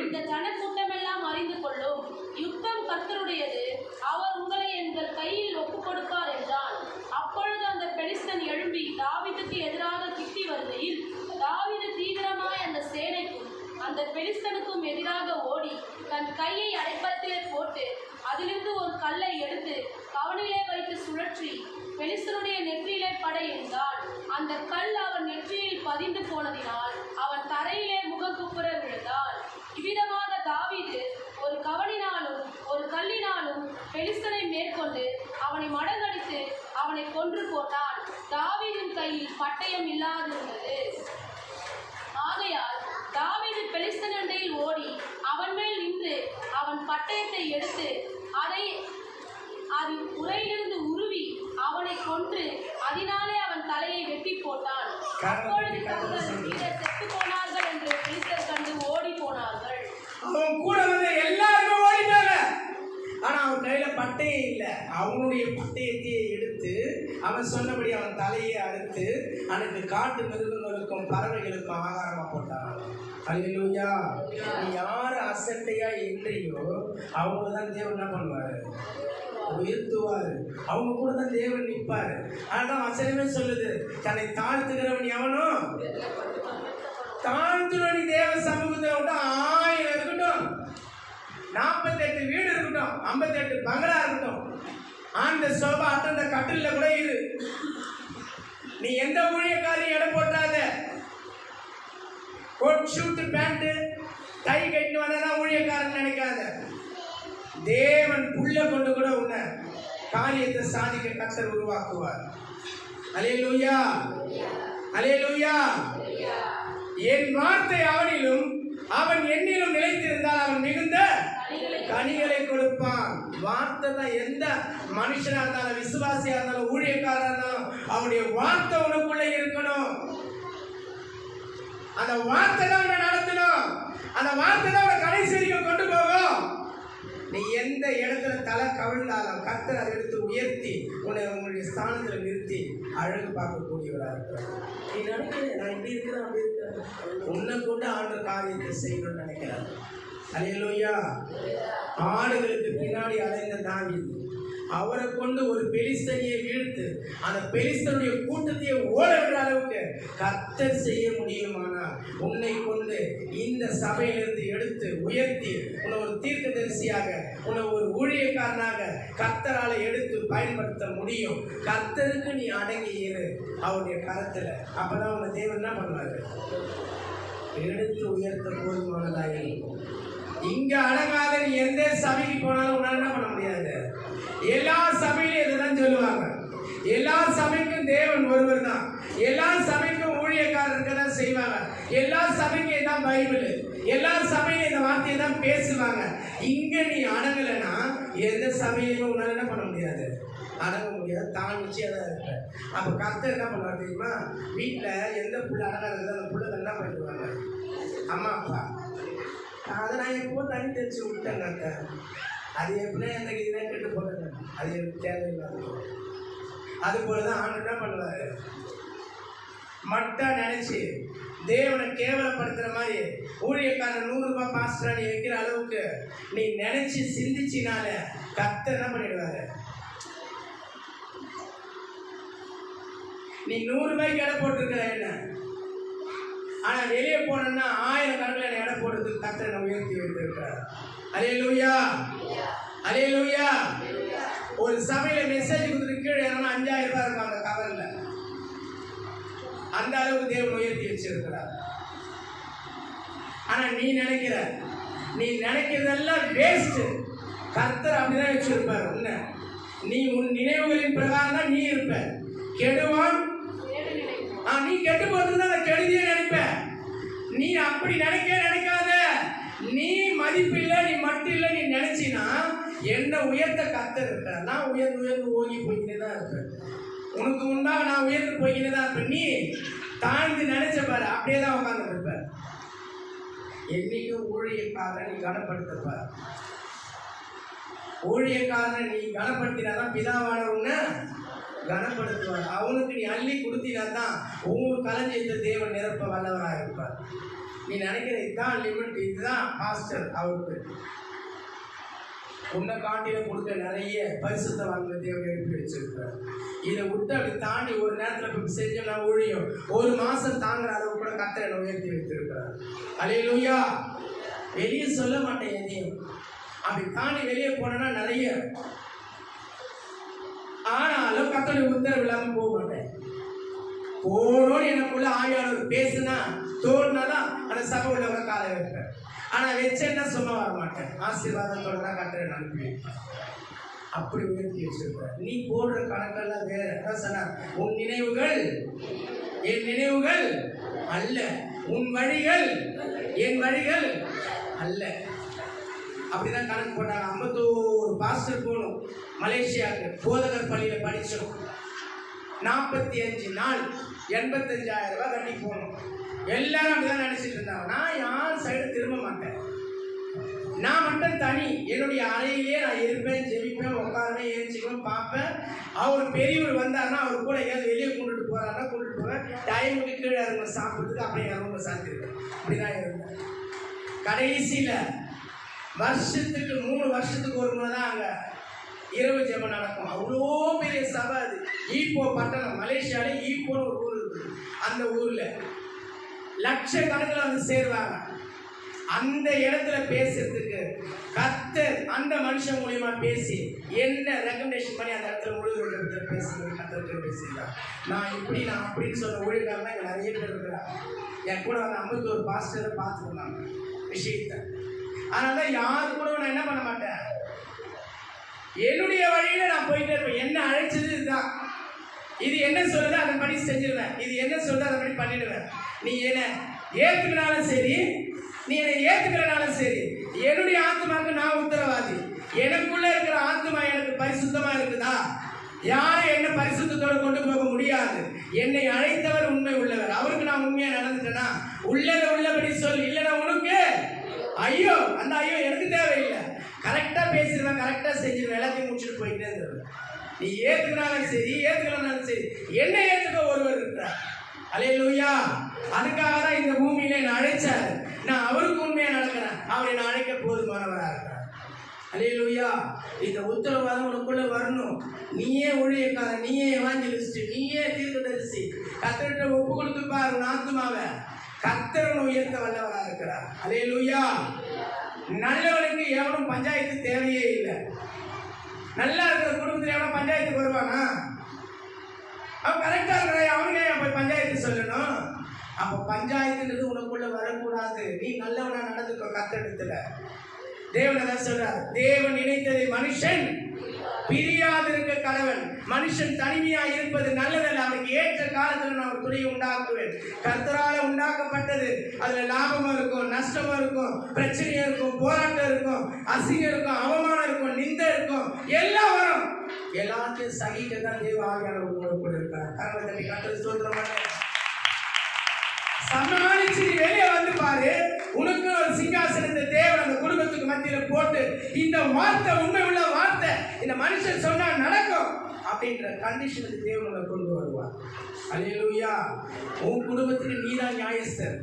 C: இந்த ஜனக்கூட்டம் எல்லாம் அறிந்து கொள்ளும். யுத்தம் கர்த்தருடையது, அவர் உங்களை எங்கள் கையில் ஒப்புக் கொடுப்பார் என்றான். அப்பொழுது அந்த பெலிஸ்தன் எழும்பி தாவீதுக்கு எதிராக கிட்டி வருகையில் தாவீது தீவிரமாய் அந்த சேனைக்கும் அந்த பெலிஸ்தனுக்கும் எதிராக ஓடி தன் கையை அடைப்பத்திலே போட்டு அதிலிருந்து ஒரு கல்லை எடுத்து கவனிலே வைத்து சுழற்றி பெலிஸ்தனுடைய நெற்றியிலே படை என்றான். அந்த கல் அவன் நெற்றியில் பதிந்து போனதினால் அவன் தரையிலே முகக்குப்புற விழுந்தான். இவ்விதமாக தாவீது ஒரு கவனினாலும் ஒரு கல்லினாலும் பெலிஸ்தனை மேற்கொண்டு அவனை மடங்கடித்து அவனை கொன்று போட்டான். தாவீதின் கையில் பட்டயம் இல்லாதிருந்தது. ஆகையால் தாவீது பெலிஸ்தன் அண்டையில் ஓடி அவன் மேல் நின்று அவன் பட்டயத்தை எடுத்து அதை அதன் உரையிலிருந்து உருவி அவனை கொன்று அதனாலே அவன் தலையை வெட்டி போட்டான். அப்பொழுது தங்கள் வீரர் செத்து போனார்கள் என்று பெலிஸ்தர் கண்டு ஓடி போனார்கள்.
A: அவன் கூட வந்து எல்லாருமே ஓடிட்டாங்க. ஆனா அவன் கையில பட்டயம் இல்லை. அவனுடைய பட்டயத்தையே எடுத்து அவன் சொன்னபடி அவன் தலையை அறுத்து அனைத்து காட்டு மிருகங்களுக்கும் பறவைகளுக்கும் ஆகாரமா போட்டான். அல்லேலூயா. நீ யாரு அசட்டையா என்றையோ அவங்க தான் தேவன் என்ன பண்ணுவாரு? உயர்த்துவாரு. அவங்க கூட தான் தேவன் நிற்பாரு. அதான் வசனமே சொல்லுது, தன்னை தாழ்த்துகிறவன் எவனோ தாழ்த்துனி தேவ சமூகத்தை விட்டு 1000 இருக்கட்டும், 48 வீடு இருக்கட்டும், 58 பங்களா இருக்கட்டும், அந்த சோபா அட்டந்த கட்டில கூட இரு. நீ எந்த ஊழியக்காரையும் எடை போட்டாத. கோட் ஷூட் பேண்ட் டை கட்டிட்டு வந்ததான் ஊழியக்காரன் நினைக்காத. தேவன் புள்ள கொண்டு கூட உன்னை காரியத்தை சாதிக்க கர்த்தர் உருவாக்குவார். அல்லேலூயா, அல்லேலூயா. என் வார்த்தை அவனிலும் அவன் என்னிலும் நிலைத்திருந்தால் அவன் மிகுந்த கனிகளை கொடுப்பான். வார்த்தை தான். எந்த மனுஷனா இருந்தாலும், விசுவாசியா இருந்தாலும், ஊழியக்காரா இருந்தாலும், அவனுடைய வார்த்தை உனக்குள்ள இருக்கணும். அந்த வார்த்தை தான் உன்னை நடத்தணும். அந்த வார்த்தை தான் உன்னை கடைசி வரைக்கும் கொண்டு போகும். நீ எந்த இடத்துல தலை கவிழ்ந்தாலும் கர்த்தர் அதை எடுத்து உயர்த்தி உன்னை உங்களுடைய ஸ்தானத்தில் நிறுத்தி அழகு பார்க்கக்கூடியவராக இருக்கிறார். நீ நினைக்கிறேன் நான் இப்படி இருக்கிறேன் அப்படி இருக்கிறேன், உன்னை கொண்டு ஆண்டு காரியத்தை செய்யணும்னு நினைக்கிறார். அல்லேலூயா. ஆடுகளுக்கு பின்னாடி அலைந்த தாவீது அவரை கொண்டு ஒரு பெலிஸ்தனியை வீழ்த்து அந்த பெலிஸ்தனுடைய கூட்டத்தையே ஓட விடுற அளவுக்கு கர்த்தர் செய்ய முடியுமானால் உன்னை கொண்டு இந்த சபையிலிருந்து எடுத்து உயர்த்தி உன்னை ஒரு தீர்க்கதரிசியாக, உன்னை ஒரு ஊழியக்காரனாக கர்த்தரால எடுத்து பயன்படுத்த முடியும். கர்த்தருக்கு நீ அடங்கி இரு அவருடைய கரத்துல. அப்பதான் உன்னை தேவன் என்ன பண்ணுவாரு? எடுத்து உயர்த்த போதுமானதாக இருக்கும். இங்க அடங்காத நீ எந்த சபைக்கு போனாலும் உன்னால என்ன பண்ண முடியாது. எல்லா சபையிலும் இதுதான் சொல்லுவாங்க, எல்லா சபைக்கும் தேவன் ஒருவர் தான். எல்லா சபைக்கும் ஊழியக்காரர்கள் தான் செய்வாங்க. எல்லா சபைக்கும் தான் பைபிள். எல்லா சபையிலும் இந்த வார்த்தையை தான் பேசுவாங்க. இங்க நீ அடங்கலைன்னா எந்த சபையிலுமே உன்னால என்ன பண்ண முடியாது, அடங்க முடியாது. தான் நிச்சயம் தான் இருப்ப. அப்ப கர்த்தர் என்ன பண்ணுவார் தெரியுமா? வீட்டுல எந்த புள்ள அடங்காது அந்த புள்ள என்ன பண்ணிடுவாங்க, அம்மா அப்பா. அதை நான் எப்போ தண்ணி தெளிச்சு விட்டேன் கர்த்தர். அது எப்படின்னா எனக்கு இதுதான் கெட்டு போட்டேன், அது எனக்கு தேவையில்லாத. அது போலதான் ஆண்டு என்ன பண்ணுவாரு, மட்டும் நினைச்சு தேவனை கேவலப்படுத்துற மாதிரி ஊழியக்காரன் 100 ரூபாய் பாஸ்டரா நீ வைக்கிற அளவுக்கு நீ நினைச்சு சிந்திச்சினால கர்த்தர் என்ன பண்ணிடுவாரு. நீ 100 ரூபாய்க்கு எடை போட்டிருக்கிற என்ன, ஆனா வெளியே போனோம்னா 1000 கணக்கில் எடை போடுறதுக்கு கர்த்தர் நம்ம உயர்த்தி வைத்திருக்கிறார். அல்லேலூயா, அல்லேலூயா. ஒரு சபையில மெசேஜ் கொடுத்துட்டு கீழே இறங்கினா 5000 ரூபாய் இருக்கும் அந்த கவர்ல. அந்த அளவுக்கு தேவன் உயர்த்தி வச்சிருக்கிறார். ஆனா நீ நினைக்கிறதெல்லாம் வேஸ்ட். கர்த்தர் அப்படிதான் வச்சிருப்பார். உன்ன நீ உன் நினைவுகளின் பிரகாரம் தான் நீ இருப்ப. கெடுவான் நீ கெட்டு போட்டுதான் கெடுதியே நினைப்ப. நீ அப்படி நினைக்காத. நீ மதிப்பு இல்லை, நீ மட்டும் இல்லை, நீ நினைச்சினா என்ன உயர்த்த கர்த்தர் இருக்கிறார். நான் உயர்ந்து ஓங்கி போய்கிட்டே தான் இருப்பேன். உனக்கு முன்பாக நான் உயர்ந்து போய்கிட்டே தான் இருப்பேன். நீ தாழ்ந்து நினைச்ச பாரு, அப்படியே தான் உட்கார்ந்து இருப்ப. என்னைக்கும் ஊழியக்காரன் நீ கனப்படுத்தப்பார். ஊழியக்காரனை நீ கனப்படுத்தினாதான் பிதாவானவங்க கனப்படுத்துவார். அவனுக்கு நீ அள்ளி கொடுத்தினா தான் உன் களஞ்சியத்தை தேவன் நிரப்ப வல்லவராக இருப்பார். நீ நினைக்கிற இதுதான் லிமிட், இதுதான் பாஸ்டர். அவருக்கு உன்னை காட்டில கொடுக்க நிறைய பரிசுத்தவான்களை தேவன் எழுப்பி வச்சிருக்கிறார். இதை விட்டு அப்படி தாண்டி ஒரு நேரத்தில் செஞ்சோம்னா ஊழியம் 1 மாசம் தாங்குற அளவு கூட கர்த்தரை உயர்த்தி வைத்திருக்கிறார். அல்லேலூயா. வெளியே சொல்ல மாட்டேன் எதையும். அப்படி தாண்டி வெளியே போனேன்னா நிறைய, ஆனாலும் கர்த்தருடைய உத்தரவு இல்லாம போக மாட்டேன். போனோன்னு எனக்குள்ள ஆவியானவர் பேசுனா தோணுனாதான் அந்த சபை உள்ளவங்க காலை வைப்பேன். ஆனா வச்சேன்னா சும்மா வர மாட்டேன். ஆசீர்வாதத்தோட தான் கர்த்தரை அனுப்பி வைப்பேன். அப்படி உயர்த்தி வச்சிருப்பேன். நீ போடுற கணக்கெல்லாம் வேற. அதான் சொன்னார், உன் நினைவுகள் என் நினைவுகள் அல்ல, உன் வழிகள் என் வழிகள் அல்ல. அப்படிதான் கணக்கு போட்டாங்க. 51 பாஸ்டர் போகணும் மலேசியாவுக்கு, போதகர் பள்ளியில படிச்சோம். 45 நாள் 85,000 ரூபாய் கட்டி போகணும். எல்லாரும் அப்படிதான் நினைச்சிட்டு இருந்தாங்க. நான் யார் சைடு திரும்ப மாட்டேன். நான் மட்டும் தனி என்னுடைய அறையிலேயே நான் இருப்பேன், ஜெபிப்பேன், உட்காருவேன், ஏஞ்சிக்குவேன், பார்ப்பேன். அவர் பெரியவர் வந்தாருன்னா அவர் கூட எங்கேயாவது வெளியே கொண்டுட்டு போறாருன்னா கொண்டுட்டு போவேன். டைமுக்கு கீழே இறங்க சாப்பிட்றதுக்கு அப்படியே இறங்க சாத்திருக்கேன். அப்படிதான் இருந்தேன். கடைசியில வருஷத்துக்கு 3 வருஷத்துக்கு ஒரு முறை தான் அங்க இரவு ஜெபம் நடக்கும். அவ்வளோ பெரிய சபை அது. ஈப்போ பட்டணம், மலேசியால ஈப்போன்னு ஒரு ஊர் இருக்குது. அந்த ஊர்ல லட்சக்கணக்கில் வந்து சேருவாங்க. அந்த இடத்துல பேசுறதுக்கு கர்த்தர் அந்த மனுஷன் மூலியமா பேசி என்ன ரெக்கமெண்டேஷன் பண்ணி அந்த இடத்துல ஊழியர்களை பேசுறது கர்த்தர் பேசியிருக்காங்க. நான் இப்படி நான் அப்படின்னு சொன்ன ஊழியர்கள் இங்க நிறைய பேர் இருக்கிறாங்க. என் கூட வந்து 51 பாஸ்டரை பார்த்துருந்தாங்க விஷயத்தை. அதனால யாரு கூட நான் என்ன பண்ண மாட்டேன், என்னுடைய வழியில நான் போயிட்டே இருப்பேன். என்ன அழைச்சது இதுதான், இது என்ன சொல்லுது அதன்படி செஞ்சிருவேன், இது என்ன சொல்லுது அதன்படி பண்ணிடுவேன். நீ என்ன ஏத்துக்கினாலும் சரி, நீ என்னை ஏத்துக்கிறனாலும் சரி, என்னுடைய ஆத்மாவுக்கு நான் உத்தரவாதி. எனக்குள்ள இருக்கிற ஆத்மா எனக்கு பரிசுத்தமா இருக்குதா? யாரும் என்ன பரிசுத்தத்தோட கொண்டு போக முடியாது. என்னை அழைத்தவர் உண்மை உள்ளவர். அவருக்கு நான் உண்மையா நடந்துட்டேன்னா உள்ளதை உள்ளபடி சொல், இல்லைன்னா உனக்கு ஐயோ அந்த ஐயோ எனக்கு தேவையில்லை. கரெக்டா பேசிடுவேன், கரெக்டா செஞ்சிருவேன், எல்லாத்தையும் முடிச்சுட்டு போயிட்டே இருந்தேன். நீ ஏத்துக்கினாலும் சரி ஏத்துக்கலனாலும் சரி என்ன ஏத்துக்க ஒருவர் இருக்கிறார். அல்லேலூயா. அதுக்காக தான் இந்த பூமியில என்ன அழைச்சாரு. நான் அவருக்கு உண்மையா நடக்கிறேன், அவர் என்ன அழைக்க போதுமானவராக இருக்கிறார். அல்லேலூயா. இந்த உத்தரவாதம் உனக்குள்ள வரணும். நீயே ஊழியக்காரன், நீயே எவாஞ்சலிஸ்ட், நீயே தீர்க்கதரிசி. கர்த்தர்கிட்ட ஒப்பு கொடுத்து பாரு உன் ஆத்துமாவை. கர்த்தர் உயர்த்த வல்லவராக இருக்கிறார். அல்லேலூயா. நல்லவனுக்கு எவனும் பஞ்சாயத்து தேவையே இல்லை. நல்லா இருக்கிற குடும்பத்தில் எவனும் பஞ்சாயத்துக்கு வருவானா? அவன் கரெக்டா இருக்கிற அவனுக்கே போய் பஞ்சாயத்து சொல்லணும். அப்ப பஞ்சாயத்துன்றது உனக்குள்ள வரக்கூடாது. நீ நல்லவனா நடந்துக்கோ. கர்த்தரிடத்துல தேவன் தான் சொல்றார், தேவன் நினைத்ததை மனுஷன் பிரியாதிருக்க கடவன். மனுஷன் தனிமையா இருப்பது நல்லதல்ல, அவனுக்கு ஏற்ற காலத்துல நான் ஒரு துணையை உண்டாக்குவேன். கர்த்தரால உண்டாக்கப்பட்டது. அதுல லாபமும் இருக்கும், நஷ்டமும் இருக்கும், பிரச்சனையும் இருக்கும், போராட்டம் இருக்கும், அசிங்கம் இருக்கும், அவமானம் இருக்கும், நிந்தை இருக்கும், எல்லாம் வரும். எல்லாத்தையும் சகிக்க தான் தேவ ஆவியானவர் கூட இருக்கார். கர்த்தரை கர்த்தர் ஸ்தோத்திரம். சமாளிச்சு நீ வெளியே வந்து பாரு. உனக்கு ஒரு சிங்காசனத்தை தேவன் அந்த குடும்பத்துக்கு மத்தியில போட்டு, இந்த வார்த்தை உண்மை உள்ள வார்த்தை, இந்த மனுஷன் சொன்னா நடக்கும் அப்படின்ற கண்டிஷனுக்கு தேவன் உன்னை கொண்டு வருவார். அல்லேலூயா. உன் குடும்பத்துக்கு நீதான் நியாயஸ்தர்,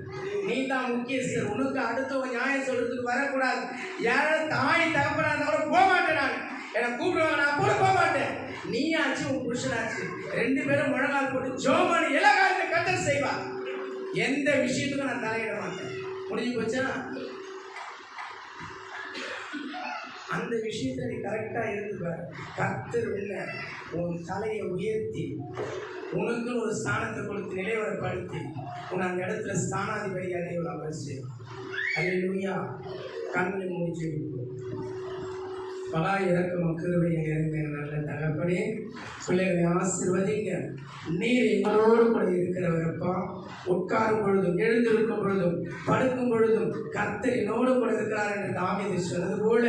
A: நீதான் முக்கியஸ்தர். உனக்கு அடுத்தவங்க நியாயம் சொல்றதுக்கு வரக்கூடாது. யாரும் தாய் தகப்பனா இருந்தா கூட போக மாட்டேன், நான் என்னை கூப்பிடுவாங்க, நான் கூட போக மாட்டேன். நீ ஆச்சு உன் புருஷனாச்சு, ரெண்டு பேரும் முழங்கால் போட்டு ஜோமான எல்லா காரியத்தை கர்த்தர் செய்வார். எந்த விஷயத்துக்கும் நான் தலையிட மாட்டேன். முடிஞ்சு போச்சா? அந்த விஷயத்தை நீ கரெக்டா இருந்துப்பார். கர்த்தர் உன்னை உன் தலையை உயர்த்தி உனக்கு ஒரு ஸ்தானத்தை கொடுத்து நிலைவரப்படுத்தி உன் அந்த இடத்துல ஸ்தானாதிபதியாக தேவன் அவசியம். அல்லேலூயா. கண்களை மூடி பலா இறக்கம் கிருபை இறங்க நல்ல தகப்பனே, பிள்ளைகளை ஆசீர்வதிங்க. நீர் எங்களோடு கூட இருக்கிறவரப்பா. உட்காரும் பொழுதும் எழுந்திருக்கும் பொழுதும் படுக்கும் பொழுதும் கர்த்தர் என்னோடு கூட இருக்கிறார் என்று தாவீது சொன்னது போல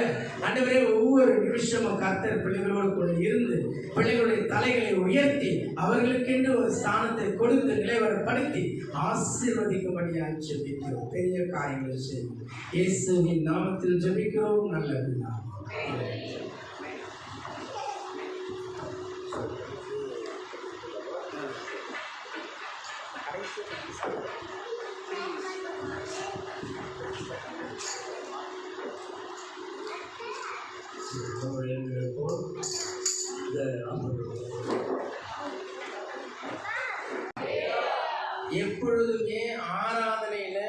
A: ஆண்டவரே, ஒவ்வொரு நிமிஷமும் கர்த்தர் பிள்ளைகளோடு கூட இருந்து பிள்ளைகளுடைய தலைகளை உயர்த்தி அவர்களுக்கென்று ஒரு ஸ்தானத்தை கொடுத்து நிலைவரப்படுத்தி ஆசீர்வதிக்கும்படியாக ஜெபிக்கிறோம். பெரிய காரியங்களை செய்யும் இயேசுவின் நாமத்தில் ஜெபிக்கிறோம். நல்லதுதான். எப்பொழுதுமே ஆராதனையில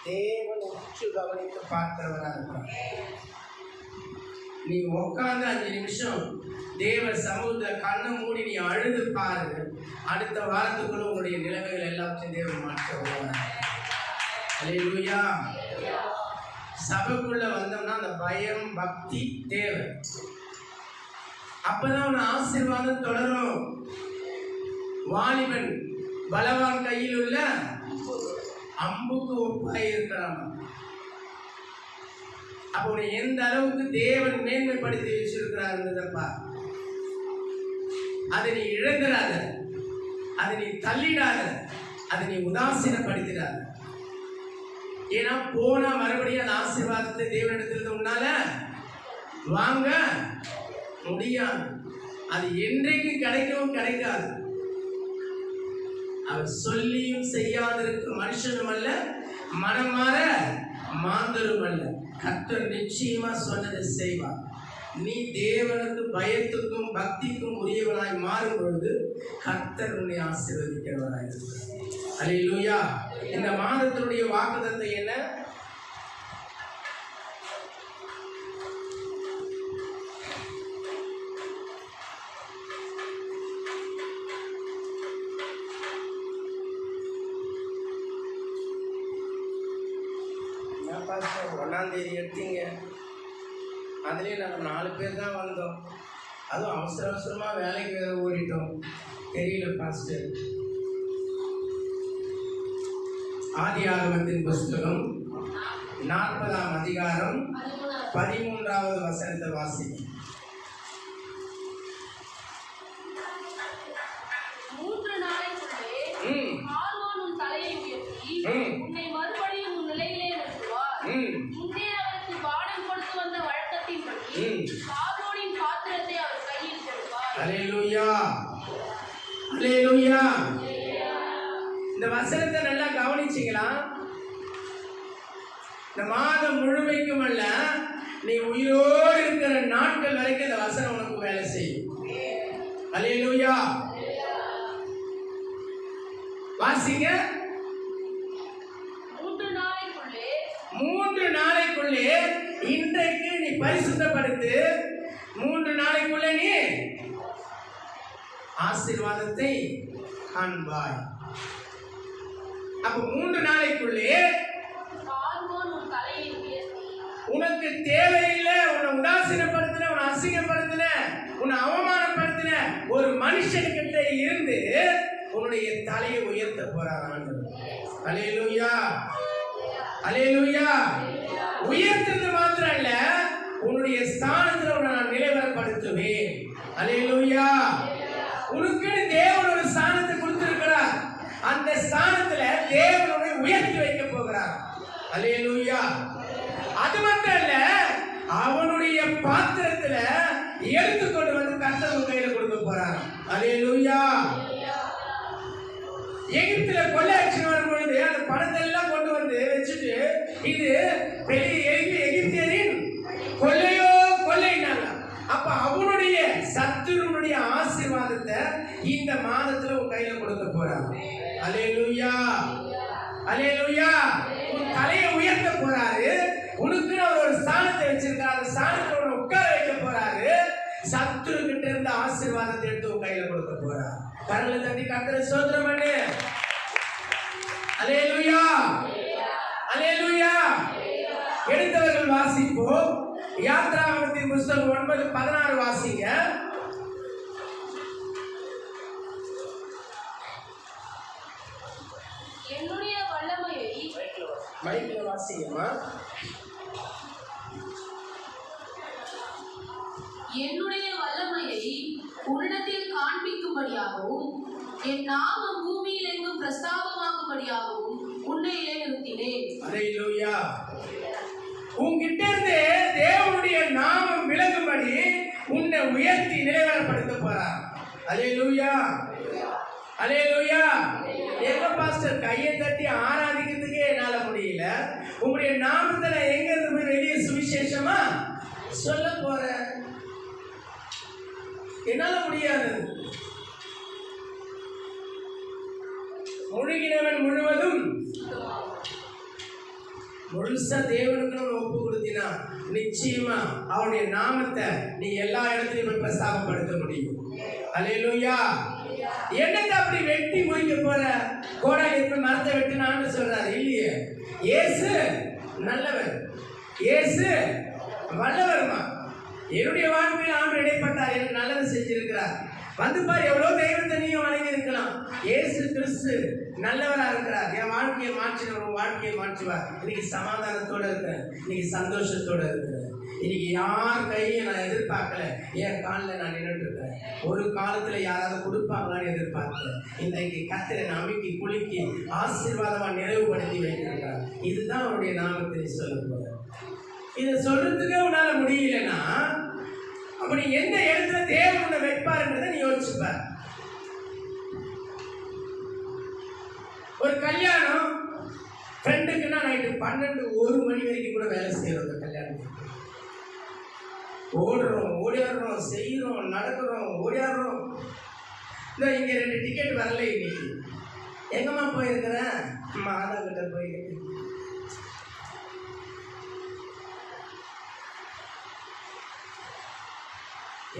A: தேவன் உற்று கவனித்து பார்க்கிறவராக இருக்கிறார். நீ உட்கார்ந்து 5 நிமிஷம் தேவ சமூகத்தை கண்ணை மூடி நீ அழுது பாரு. அடுத்த வாரத்துக்குள்ள உங்களுடைய நிலைமைகள் எல்லாத்தையும் தேவன் மாற்றுவார். அல்லேலூயா. சபைக்குள்ள வந்தோம்னா அந்த பயம் பக்தி தேவை. அப்பதான் அவன் ஆசீர்வாதம் தொடரும். வாலிபன் பலவான் கையில் உள்ள அம்புக்கு ஒப்பாய் இருக்கிறான். அப்போ எந்த அளவுக்கு தேவன் மேன்மைப்படுத்தி வச்சிருக்கிறார்ன்றதப்பா. அதை நீ இழந்துடாத, அதை நீ தள்ளிடாத, அதை நீ உதாசீனப்படுத்திடாத. ஏன்னா போனா மறுபடியும் அந்த ஆசீர்வாதத்தை தேவனிடத்திலிருந்து உன்னால வாங்க முடியாது. அது என்றைக்கு கிடைக்கவும் கிடைக்காது. அவர் சொல்லியும் செய்யாதிருக்கும் மனுஷனும் அல்ல, மனம் மாற மாந்தரும் அல்ல. கர்த்தர் நிச்சயமா சொன்னதை செய்வார். நீ தேவனுக்கு பயத்துக்கும் பக்திக்கும் உரியவனாய் மாறும் பொழுது கர்த்தர் உன்னை ஆசீர்வதிக்கிறவராய் இருக்கிறார். அல்லேலூயா. இந்த மாதத்தினுடைய வாக்குத்தத்தம் என்ன? ஒன்னாம் தேதி எடுத்தீங்க, அதுலேயே நாங்கள் 4 பேர் தான் வந்தோம். அதுவும் அவசர அவசரமாக வேலைக்கு வேற ஓடிட்டோம். தெரியல பாஸ்டர். ஆதியாகமத்தின் புஸ்தகம் 40ஆம் அதிகாரம் 13வது வசனத்தை வாசிக்கும்.
C: 3 நாளைக்குள்ளே ஆரோன் உன் தலையை உயர்த்தி உன்னை மறுபடியும் உன் நிலையிலே நிறுத்துவார். முன்னே அவருக்கு பானம் கொடுத்து வந்த வழக்கத்தின்படி ஆரோனின் பாத்திரத்தை அவர் கையில் கொடுப்பார்.
A: அல்லேலூயா. அல்லேலூயா. இந்த வசனத்தை நல்லா கவனிச்சீங்களா? இந்த மாதம் முழுமைக்கும் அல்ல, நீ உயிரோடு இருக்கிற நாட்கள் வரைக்கும் இந்த வசனம் உனக்கு வேலை செய்யும். அல்லேலூயா. வாசிங்க. 3 நாளைக்குள்ளே இன்றைக்கு நீ பரிசுத்தப்படுத்து. 3 நாளைக்குள்ளே நீ ஆசீர்வாதத்தை காண்பாய். அப்ப 3 நாளைக்குள்ளே உனக்கு தேவையில்லை, உன்னை உதாசீனப்படுத்தின, உன்னை அசிங்கப்படுத்தின, உன்னை அவமானப்படுத்தின ஒரு மனுஷனுக்கிட்ட இருந்து உன்னுடைய தலையை உயர்த்த போறார் ஆண்டவர். அல்லேலூயா, அல்லேலூயா. உயர்த்துறது மாத்திரம் இல்ல, உன்னுடைய ஸ்தானத்துல உன்னை நான் நிலைவரப்படுத்துவேன். அல்லேலூயா. உனக்குன்னு தேவன் ஒரு ஸ்தானத்தை கொடுத்திருக்கிறார். அந்த ஸ்தானத்துல தேவன் உன்னை உயர்த்தி வைக்க போகிறார். அல்லேலூயா. அது மட்டும் இல்ல, அவனுடைய பாத்திரத்துல எடுத்துக்கொண்டு வந்து கர்த்தர் கையில கொடுக்க போறார். அல்லேலூயா. எகிப்துல கொள்ளை அடிச்சு வரும்பொழுது அந்த பணத்தை எல்லாம் கொண்டு வந்து வச்சுட்டு, இது பெரிய எகிப்தியரின் கொள்ளையோ கொள்ளைனாங்க. அப்ப அவனுடைய சத்துருடைய ஆசீர்வாதத்தை இந்த மாதத்துல உன் கையில கொடுக்க போறாங்க. அல்லேலூயா, அல்லேலூயா. உன் தலையை உயர்த்த போறாரு. உனக்குன்னு அவர் ஒரு ஸ்தானத்தை வச்சிருக்காரு. அந்த ஸ்தானத்துல உன்னை உட்கார வைக்க போறாரு. சத்துரு கிட்ட இருந்த ஆசீர்வாதத்தை எடுத்து உன் கையில கொடுக்க போறார். கரங்களை தட்டி கர்த்தரை ஸ்தோத்திரம் பண்ணு. அல்லேலூயா, அல்லேலூயா. எடுத்தவர்கள் வாசிப்போம். யாத்ராகமத்தின் புத்தகம் 9:16 வாசிங்க.
B: என்னுடைய வல்லமையை
A: மைக்ல வாசிங்கம்மா.
B: என்னுடைய வல்லமையை உன்னிடத்தில் காண்பிக்கும்படியாகவும் என் நாமம் பூமியில் எங்கும் பிரஸ்தாபமாகும்படியாகவும் உன்னை நிறுத்தினேன்.
A: அல்லேலூயா. உன்கிட்ட இருந்து தேவனுடைய நாமம் விளங்கும்படி உன்னை உயர்த்தி நிலைவரப்படுத்த போறார். அல்லேலூயா, அல்லேலூயா. எங்க பாஸ்டர் கையை தட்டி ஆராதிக்கிறதுக்கே என்னால முடியல, உங்களுடைய நாமத்தை நான் எங்க இருந்து போய் வெளியே சுவிசேஷமா சொல்ல போறேன்? என்னால முடியாது. முழுகினவன் முழுவதும் முழுசா தேவனுக்கு ஒப்பு கொடுத்தினா நிச்சயமா அவருடைய நாமத்தை நீ எல்லா இடத்துலயும் பிரஸ்தாபப்படுத்த முடியும். அல்லேலூயா. என்னத்தை அப்படி வெட்டி முடிக்க போற? கோடாலி எப்படி மரத்தை வெட்டினான்னு சொல்றாரு இல்லையே. இயேசு நல்லவர், இயேசு வல்லவர்மா. என்னுடைய வாழ்க்கையில் ஆண்டு இடைப்பட்டார், எனக்கு நல்லது செஞ்சிருக்கிறார். வந்து பாரு, எவ்வளவு தெய்வத்தை நீயும் வணங்கி இருக்கலாம். இயேசு கிறிஸ்து நல்லவரா இருக்கிறார். என் வாழ்க்கையை மாற்றினவர் உன் வாழ்க்கையை மாற்றுவார். இன்னைக்கு சமாதானத்தோட இருக்கிறேன், இன்னைக்கு சந்தோஷத்தோட இருக்கிறேன். இன்னைக்கு யார் கையும் நான் எதிர்பார்க்கல, என் காலில் நான் நின்றுட்டு இருக்கிறேன். ஒரு காலத்துல யாராவது கொடுப்பாங்களான்னு எதிர்பார்த்தேன். இன்றைக்கு கர்த்தரை நம்பிக்கை குலுக்கி ஆசீர்வாதமா நிறைவுபடுத்தி வைத்திருக்கிறார். இதுதான் அவருடைய நாமத்தை சொல்ல போற. இதை சொல்றதுக்கே உன்னால முடியலன்னா அப்படி எந்த இடத்துல தேவன் உன்னை வைப்பாருன்றதை நீ யோசிச்சுப்பார். ஒரு கல்யாணம் ஃப்ரெண்டுக்குன்னா நைட்டு 12-1 மணி வரைக்கும் கூட வேலை செய்யறோம். அந்த கல்யாணம் ஓடுறோம், ஓடியாடுறோம், செய்யறோம், நடக்கிறோம், ஓடியாடுறோம். இந்த இங்க 2 டிக்கெட் வரல. இன்னைக்கு எங்கம்மா போயிருக்கிறேன்? மாதா கிட்ட போயிருக்கேன்.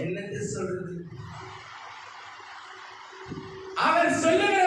A: என்னது சொல்றது? அவர் சொல்லுகிற